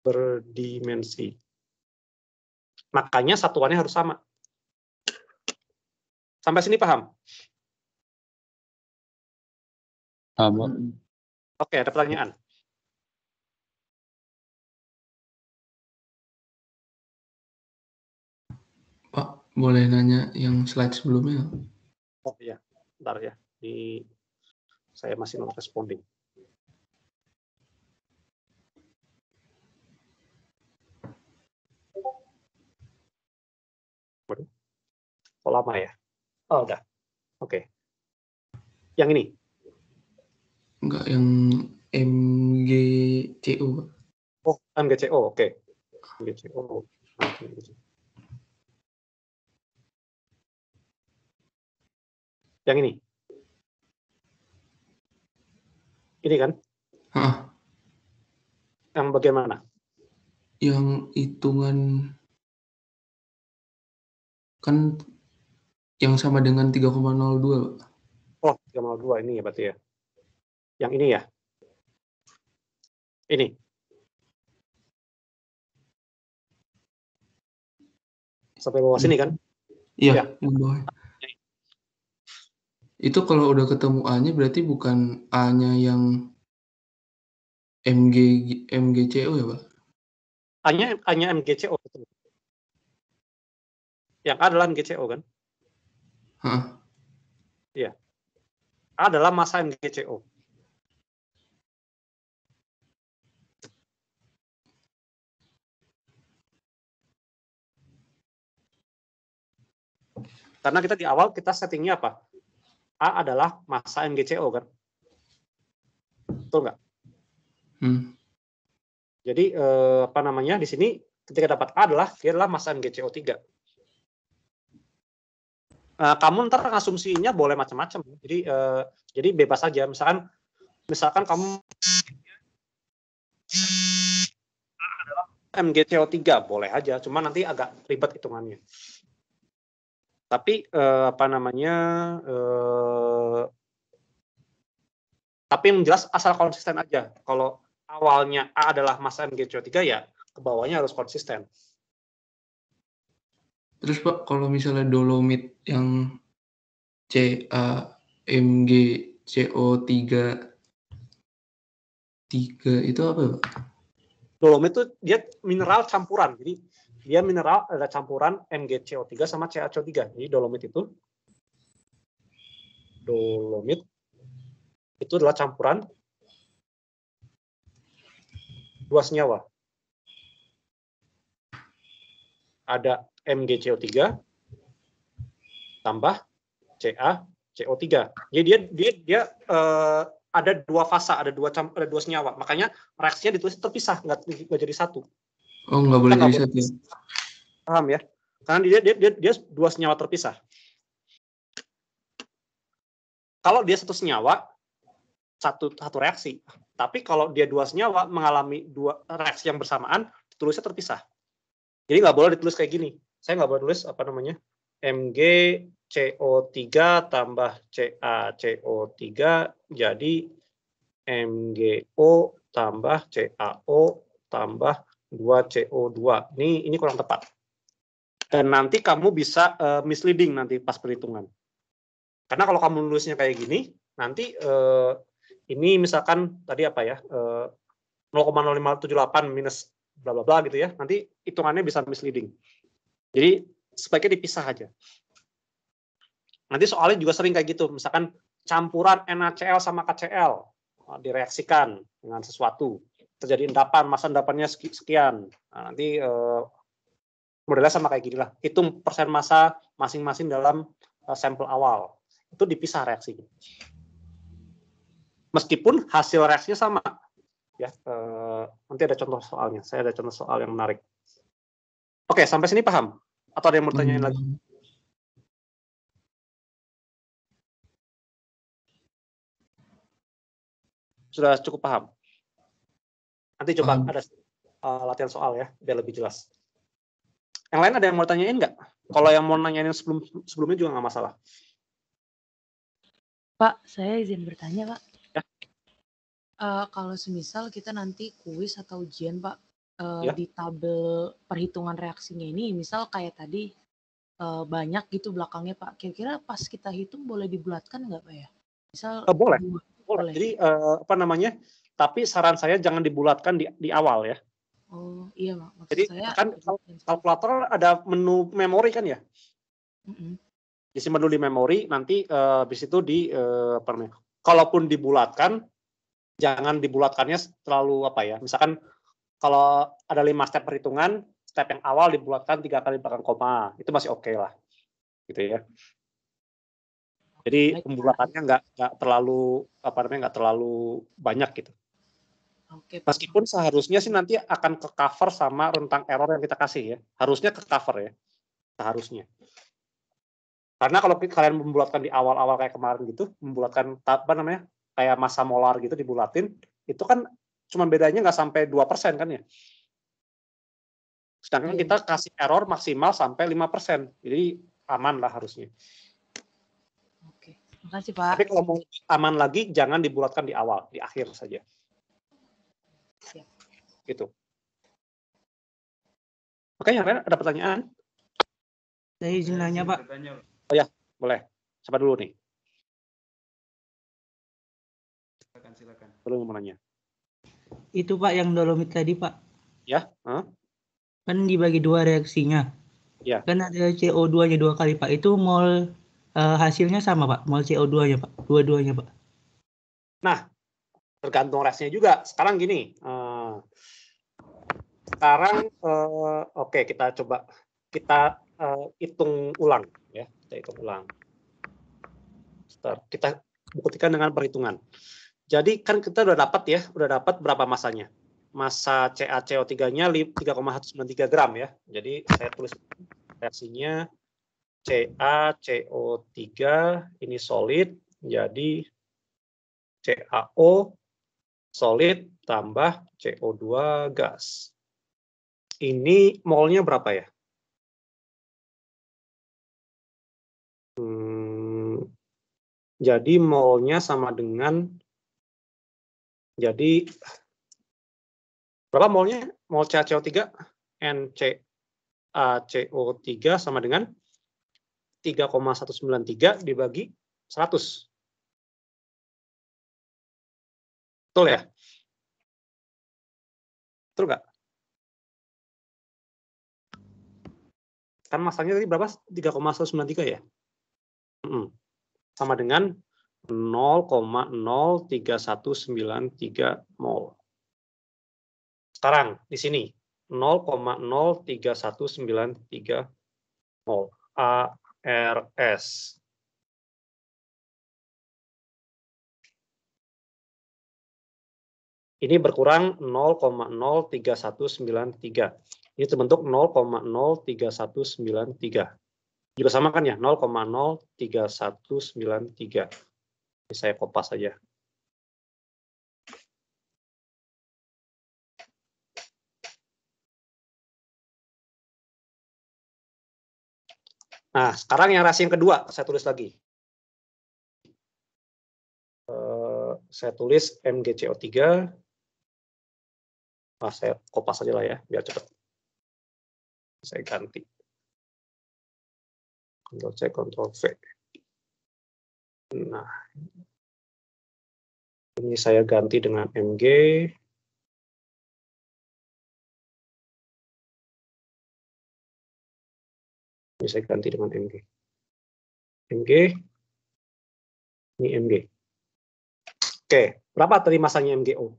Berdimensi. Makanya satuannya harus sama. Sampai sini paham? Paham. Oke, ada pertanyaan? Pak, boleh nanya yang slide sebelumnya? Oh iya, bentar ya. Ini saya masih non responding. Waduh, kok lama ya? Oh udah, oke. Yang ini? Enggak, yang MGCO. Oh, MGCO, oke. MGCO. Yang ini? Ini kan? Hah, Yang bagaimana? yang hitungan kan yang sama dengan 3,02, Pak. Oh, 3,02 ini ya berarti ya. Yang ini ya? Ini. Sampai bawah sini kan? Iya, yang bawah. Itu kalau udah ketemu A-nya berarti bukan A-nya yang MGCO ya, Pak? A-nya MGCO. Betul. Yang A adalah MGCO kan? Heeh. Iya. A adalah massa MGCO. Karena kita di awal kita settingnya apa? A adalah massa MGCO kan? Betul nggak? Jadi apa namanya di sini ketika dapat A dia adalah massa MGCO 3. Kamu ntar asumsinya boleh macam-macam. Jadi bebas aja. Misalkan kamu A adalah MGCO 3 boleh aja. Cuma nanti agak ribet hitungannya. Tapi tapi yang jelas asal konsisten aja. Kalau awalnya A adalah massa MGCO 3 ya ke bawahnya harus konsisten. Terus Pak, kalau misalnya dolomit yang CaMgCO3 itu apa Pak? Dolomit itu dia mineral campuran. Jadi dia mineral ada campuran MgCO3 sama CaCO3. Jadi dolomit itu adalah campuran dua senyawa. Ada MgCO3 tambah CaCO3. Jadi dia ada dua fasa, ada dua senyawa. Makanya reaksinya ditulis terpisah, nggak jadi satu. Oh, nggak boleh jadi satu. Paham ya? Karena dia dua senyawa terpisah. Kalau dia satu senyawa, satu reaksi. Tapi kalau dia dua senyawa mengalami dua reaksi yang bersamaan, ditulisnya terpisah. Jadi nggak boleh ditulis kayak gini. Saya nggak boleh tulis MgCO3 tambah CaCO3 jadi MgO tambah CaO tambah 2CO2. Ini kurang tepat. Dan nanti kamu bisa misleading nanti pas perhitungan. Karena kalau kamu nulisnya kayak gini, nanti ini misalkan tadi apa ya, 0,0578 minus bla bla bla gitu ya, nanti hitungannya bisa misleading. Jadi sebaiknya dipisah aja. Nanti soalnya juga sering kayak gitu, misalkan campuran NaCl sama KCl direaksikan dengan sesuatu, terjadi endapan, massa endapannya sekian. Nah, nanti modelnya sama kayak gini lah, hitung persen massa masing-masing dalam sampel awal. Itu dipisah reaksinya. Meskipun hasil reaksinya sama. Ya, nanti ada contoh soalnya. Saya ada contoh soal yang menarik. Oke, sampai sini paham? Atau ada yang mau tanyain lagi? Sudah cukup paham? Nanti coba ada latihan soal ya, biar lebih jelas. Yang lain ada yang mau tanyain nggak? Kalau yang mau nanyain sebelumnya juga nggak masalah. Pak, saya izin bertanya, Pak. Ya. Kalau semisal kita nanti kuis atau ujian, Pak, Ya. di tabel perhitungan reaksinya ini, misal kayak tadi banyak gitu belakangnya, Pak. Kira-kira pas kita hitung boleh dibulatkan nggak, Pak ya? Misal Boleh. Boleh. Jadi tapi saran saya jangan dibulatkan di awal ya. Oh iya, Pak. Maksud Jadi saya kan kalkulator ada menu memori kan ya. Disimpan dulu di memori, nanti habis itu kalaupun dibulatkan, jangan dibulatkannya terlalu misalkan kalau ada 5 step perhitungan, step yang awal dibulatkan 3 kali belakang koma, itu masih oke lah, gitu ya. Jadi pembulatannya nggak terlalu banyak gitu. Oke, meskipun seharusnya sih nanti akan ke cover sama rentang error yang kita kasih ya, harusnya ke cover ya, seharusnya. Karena kalau kalian membulatkan di awal-awal kayak kemarin gitu, membulatkan kayak massa molar gitu dibulatin, itu kan cuma bedanya nggak sampai 2% kan ya. Sedangkan kita kasih error maksimal sampai 5%, jadi aman lah harusnya. Oke, makasih Pak. Tapi kalau mau aman lagi, jangan dibulatkan di awal, di akhir saja. Siap. Gitu. Oke, yang lain ada pertanyaan? Saya izin nanya, Pak. Oh ya, boleh. Siapa dulu nih? Silakan. Belum mau nanya. Itu Pak yang dolomit tadi, Pak. Ya, Kan dibagi dua reaksinya. Ya. Kan ada CO2-nya 2 kali, Pak. Itu mol hasilnya sama, Pak. Mol CO2-nya, Pak. Dua-duanya, Pak. Nah, tergantung reaksinya juga. Sekarang gini. Oke, kita coba hitung ulang ya. Kita hitung ulang. Kita buktikan dengan perhitungan. Jadi kan kita udah dapat berapa masanya? Massa CaCO3-nya 3,193 gram ya. Jadi saya tulis reaksinya CaCO3 ini solid, jadi CaO solid tambah CO2 gas. Ini molnya berapa ya? Jadi molnya sama dengan, jadi berapa molnya? Mol CaCO3 NCaCO3 sama dengan 3,193 dibagi 100. Betul ya? Betul nggak? Kan masanya tadi berapa? 3,193 ya? Sama dengan 0,03193 mol. Sekarang di sini 0,03193 mol ARS. Ini berkurang 0,03193. Ini terbentuk 0,03193. Juga sama kan ya, 0,03193. Ini saya kopas saja. Nah, sekarang yang reaksi yang kedua, saya tulis lagi. Saya tulis MgCO3. Saya kopas saja lah ya, biar cepat. Saya ganti. Ctrl-C, Ctrl-V. Nah, ini saya ganti dengan Mg. Ini saya ganti dengan Mg. Mg. Ini Mg. Oke, berapa tadi masanya MgO?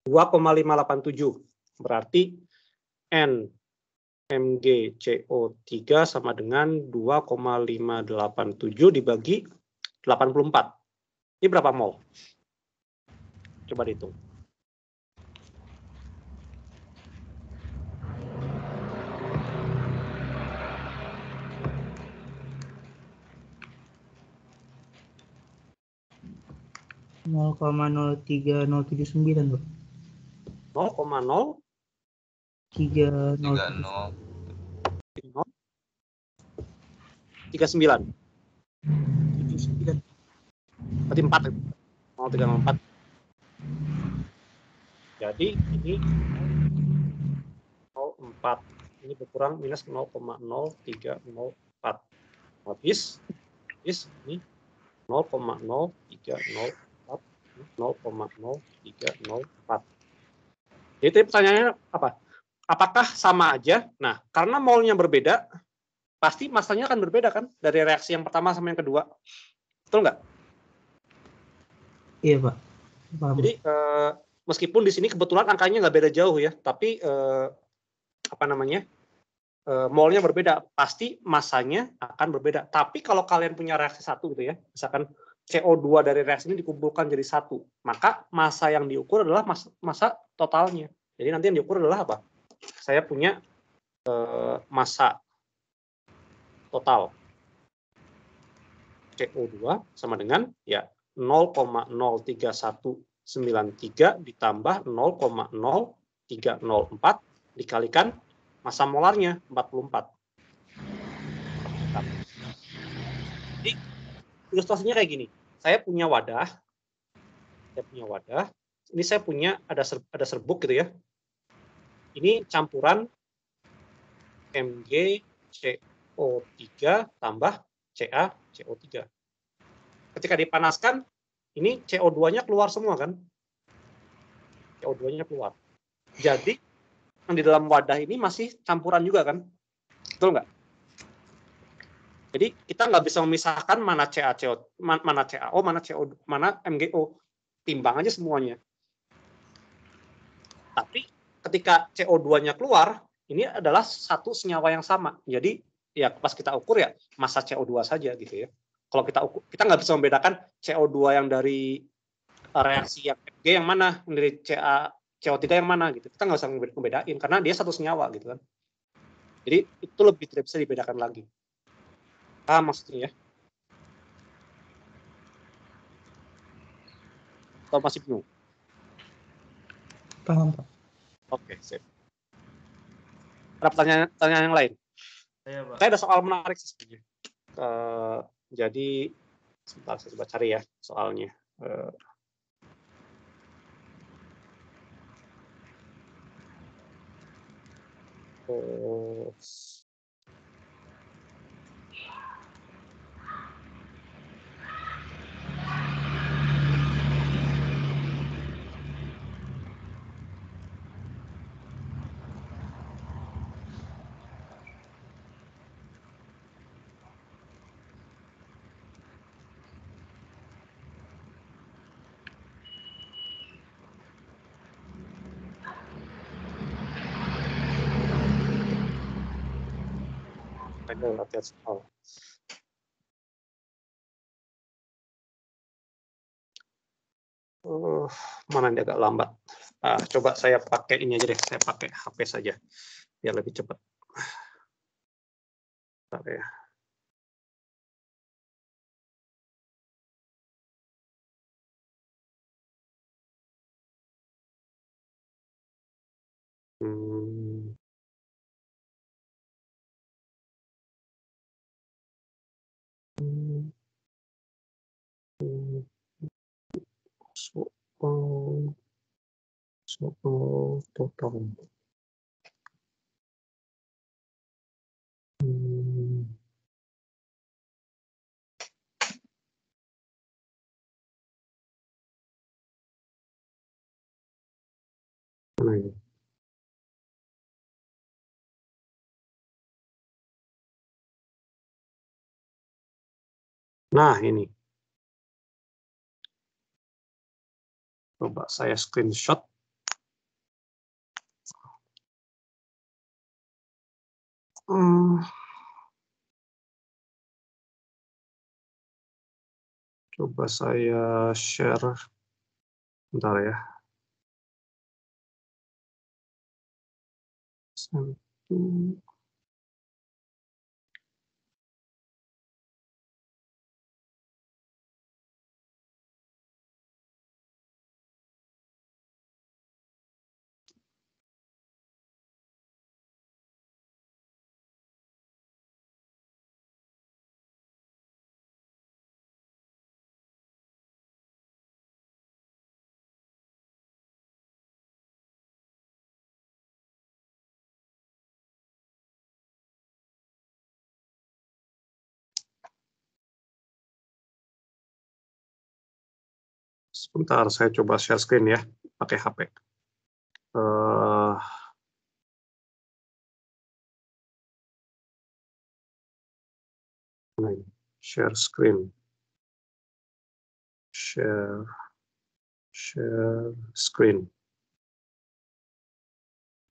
2,587. Berarti N MgCO3 sama dengan 2,587 dibagi 84. Ini berapa mol? Coba dihitung. Nol 0,03079, Pak. 0,0 39. Berarti 4. 0,304. Jadi ini 0,4. Ini berkurang minus 0,0304. Habis ini 0,0304. 0,0304. Jadi pertanyaannya apa? Apakah sama aja? Nah, karena molnya berbeda, pasti masanya akan berbeda kan? Dari reaksi yang pertama sama yang kedua. Betul nggak? Iya, Pak. Paham. Jadi, meskipun di sini kebetulan angkanya nggak beda jauh ya, tapi molnya berbeda. Pasti masanya akan berbeda. Tapi kalau kalian punya reaksi satu gitu ya, misalkan CO2 dari reaksi ini dikumpulkan jadi satu, maka massa yang diukur adalah massa totalnya. Jadi nanti yang diukur adalah apa? Saya punya massa total CO2 sama dengan ya 0,03193 ditambah 0,0304 dikalikan massa molarnya 44. Jadi ilustrasinya kayak gini. Saya punya wadah. ini saya punya ada serbuk gitu ya. Ini campuran MgCO3 tambah CaCO3. Ketika dipanaskan, ini CO2-nya keluar semua kan? CO2-nya keluar. Jadi yang di dalam wadah ini masih campuran juga kan? Betul nggak? Jadi kita nggak bisa memisahkan mana CaCO, mana CaO, mana CO, mana MgO. Timbang aja semuanya. Tapi ketika CO2-nya keluar, ini adalah satu senyawa yang sama. Jadi ya pas kita ukur ya massa CO2 saja gitu ya. Kalau kita ukur, kita nggak bisa membedakan CO2 yang dari reaksi yang Mg yang mana, yang dari CO3 yang mana gitu. Kita nggak bisa membedain karena dia satu senyawa gitu kan. Jadi itu lebih tidak bisa dibedakan lagi. Maksudnya ya. Atau masih bingung? Paham, Pak. Oke, sip. Ada pertanyaan yang lain? Saya ada soal menarik sebenarnya. Jadi, sebentar saya coba cari ya soalnya. Latihan soal. Mana ini agak lambat. Coba saya pakai ini aja deh. Saya pakai HP saja biar lebih cepat. Bentar ya. Total. Nah, ini. Coba saya screenshot. Coba saya share. Bentar ya. Sebentar, saya coba share screen ya, pakai HP. Share screen. Share screen.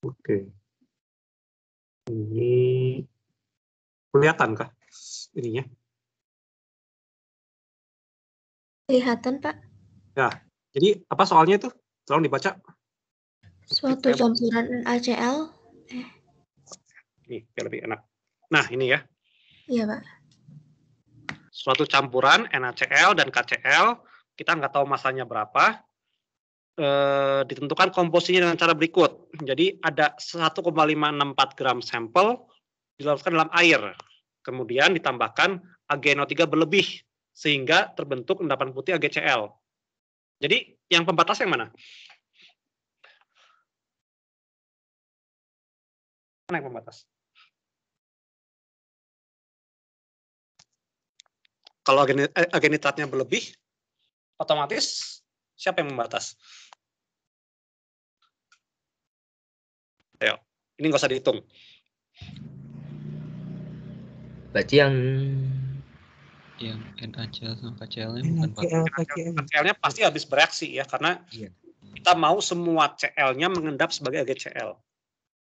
Oke. Ini kelihatan kah ininya? Kelihatan, Pak. Ya, jadi apa soalnya itu? Tolong dibaca. Suatu campuran NaCl. Ini biar lebih enak. Nah, ini ya. Iya, Pak. Suatu campuran NaCl dan KCl, kita nggak tahu masanya berapa, ditentukan komposisinya dengan cara berikut. Jadi ada 1,564 gram sampel dilarutkan dalam air. Kemudian ditambahkan AgNO3 berlebih, sehingga terbentuk endapan putih AgCl. Jadi Yang pembatas yang mana? Mana yang pembatas? Kalau agen nitratnya berlebih, otomatis siapa yang membatas? Ayo, ini nggak usah dihitung. Berarti yang NaCl sama KCl-nya NaCl, bukan KCl. KCl-nya pasti habis bereaksi ya, karena kita mau semua Cl-nya mengendap sebagai AgCl.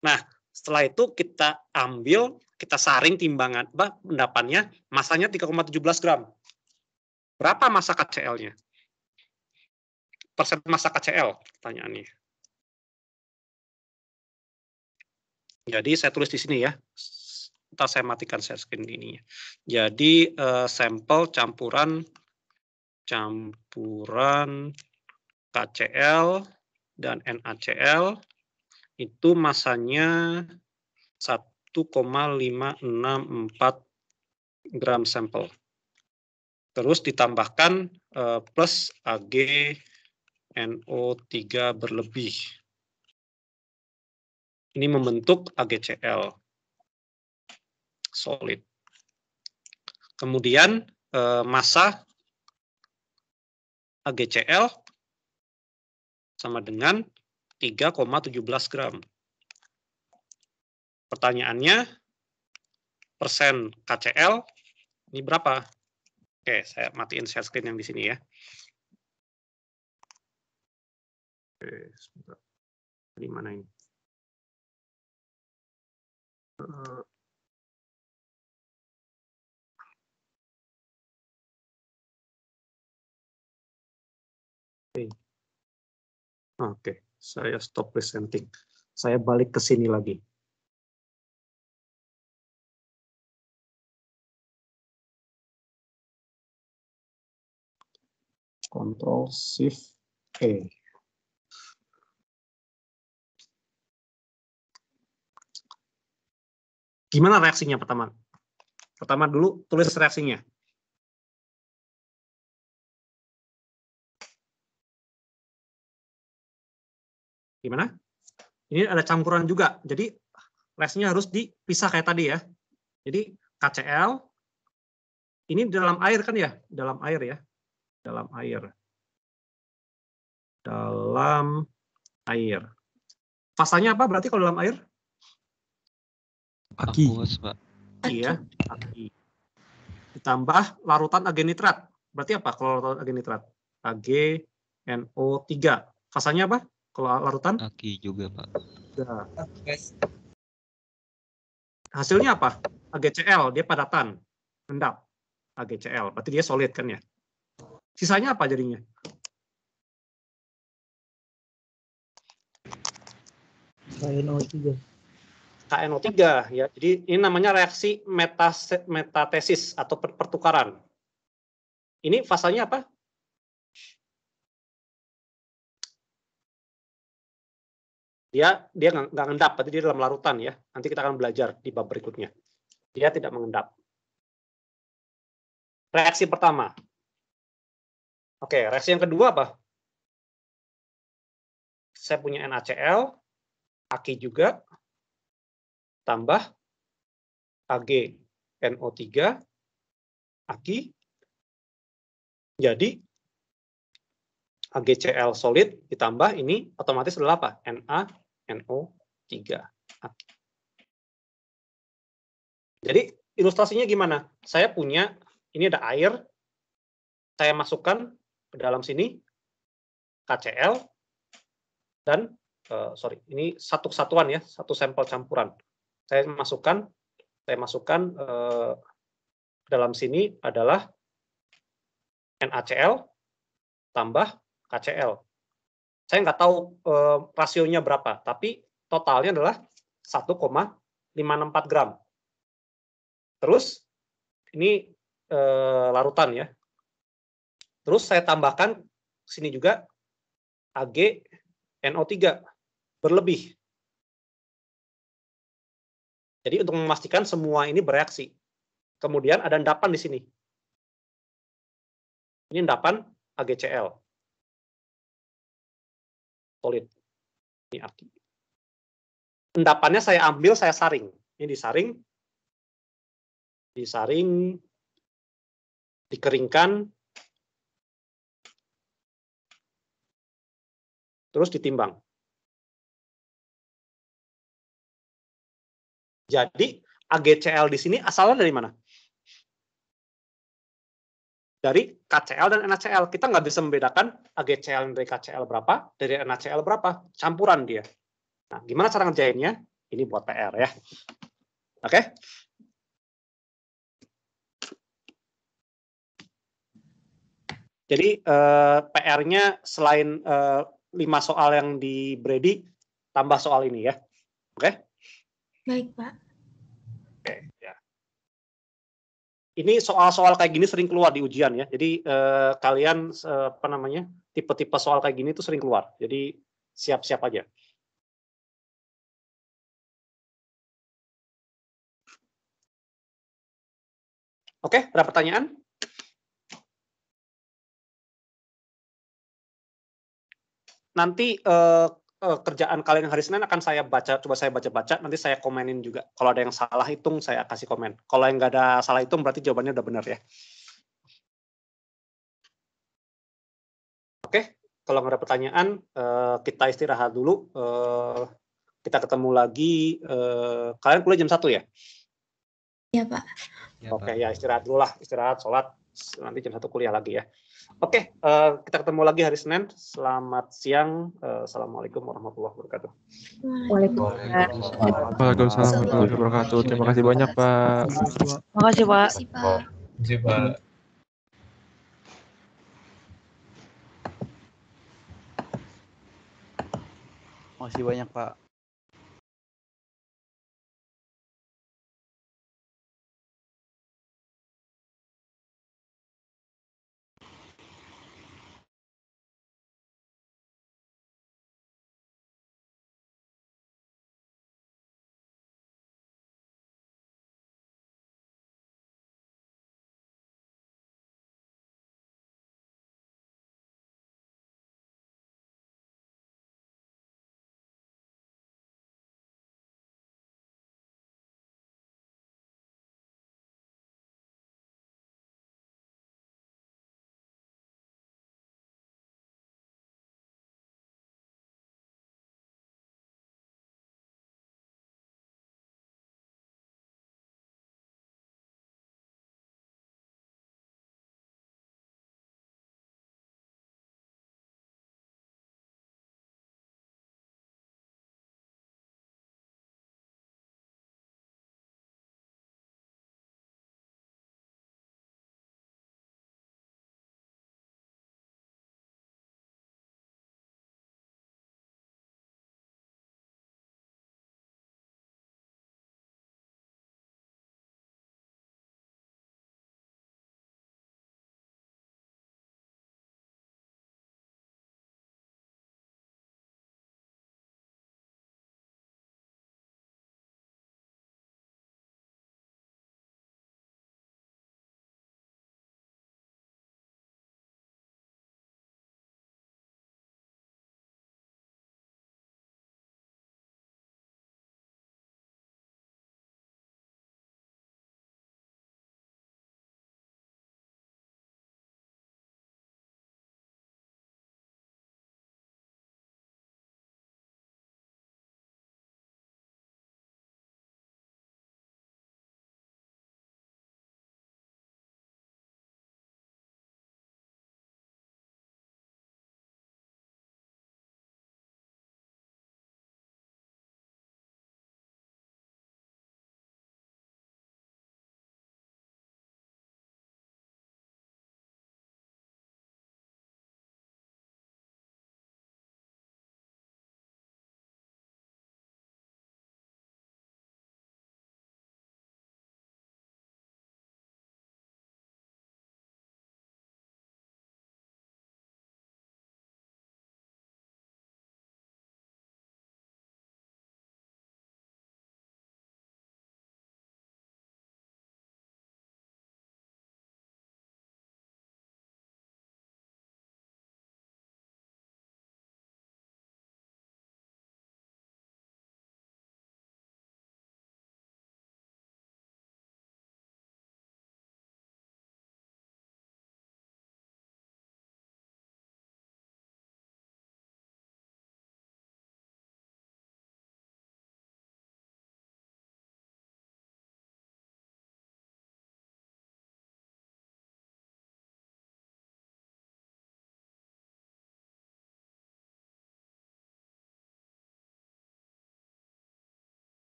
Nah, setelah itu kita ambil, kita saring timbangan endapannya, masanya 3,17 gram. Berapa massa KCl-nya? Persen massa KCl, pertanyaannya. Jadi saya tulis di sini ya. Ntar saya matikan share screen ini. Jadi sampel campuran KCl dan NaCl itu masanya 1,564 gram sampel. Terus ditambahkan plus AgNO3 berlebih. Ini membentuk AgCl solid. Kemudian massa AgCl sama dengan 3,17 gram. Pertanyaannya, persen KCl ini berapa? Oke, saya matiin share screen yang di sini ya. Oke, sebentar. Di mana ini? Oke, saya stop presenting. Saya balik ke sini lagi. Control Shift E. Gimana reaksinya pertama? Pertama dulu tulis reaksinya. Gimana? Ini ada campuran juga. Jadi reaksinya harus dipisah kayak tadi ya. Jadi KCl ini dalam air kan ya? Dalam air ya. Dalam air. Dalam air. Fasanya apa berarti kalau dalam air? Aki. Pak. Iya, aki. Ditambah larutan agen nitrat. Berarti apa kalau larutan agen nitrat? AgNO3. Fasanya apa? Kalau larutan? Aki juga, Pak. Ya. Hasilnya apa? AgCl, dia padatan. Endap. AgCl, berarti dia solid kan ya? Sisanya apa jadinya? KNO3. KNO3 ya. Jadi ini namanya reaksi metatesis atau pertukaran. Ini fasanya apa? Dia nggak ngendap, berarti dia dalam larutan ya. Nanti kita akan belajar di bab berikutnya. Dia tidak mengendap. Reaksi pertama. Oke, reaksi yang kedua apa? Saya punya NaCl, Aki juga, tambah AgNO3, Aki, jadi AgCl solid ditambah ini otomatis adalah apa? NaNO3. Aki. Jadi ilustrasinya gimana? Saya punya, ini ada air, saya masukkan ke dalam sini KCl dan ini satu kesatuan ya, satu sampel campuran. Saya masukkan ke dalam sini adalah NaCl tambah KCl. Saya nggak tahu rasionya berapa, tapi totalnya adalah 1,564 gram. Terus ini larutan ya. Terus saya tambahkan sini juga AgNO3 berlebih. Jadi untuk memastikan semua ini bereaksi. Kemudian ada endapan di sini. Ini endapan AgCl. solid. Ini arti. Endapannya saya ambil, saya saring. Ini disaring, dikeringkan, terus ditimbang. Jadi AgCl di sini asalnya dari mana? Dari KCl dan NaCl. Kita nggak bisa membedakan AgCl dari KCl berapa, dari NaCl berapa. Campuran dia. Nah, gimana cara ngerjainnya? Ini buat PR ya. Oke? Jadi PR-nya selain 5 soal yang di Brady, tambah soal ini ya. Oke? Baik, Pak. Oke, ya. Ini soal-soal kayak gini sering keluar di ujian ya. Jadi kalian apa namanya? Tipe-tipe soal kayak gini tuh sering keluar. Jadi siap-siap aja. Oke, ada pertanyaan? Nanti kerjaan kalian hari Senin akan saya baca, coba saya baca-baca, nanti saya komenin juga. Kalau ada yang salah hitung, saya kasih komen. Kalau yang nggak ada salah hitung, berarti jawabannya udah benar ya. Oke, kalau nggak ada pertanyaan, kita istirahat dulu. Kita ketemu lagi. Kalian kuliah jam 1 ya? Iya, Pak. Oke, ya istirahat dulu lah. Istirahat, sholat. Nanti jam 1 kuliah lagi ya. Oke, kita ketemu lagi hari Senin. Selamat siang. Assalamualaikum warahmatullahi wabarakatuh. Waalaikumsalam warahmatullahi wabarakatuh. Terima kasih banyak, Pak. Terima kasih, Pak. Terima kasih, Pak. Makasih banyak, Pak.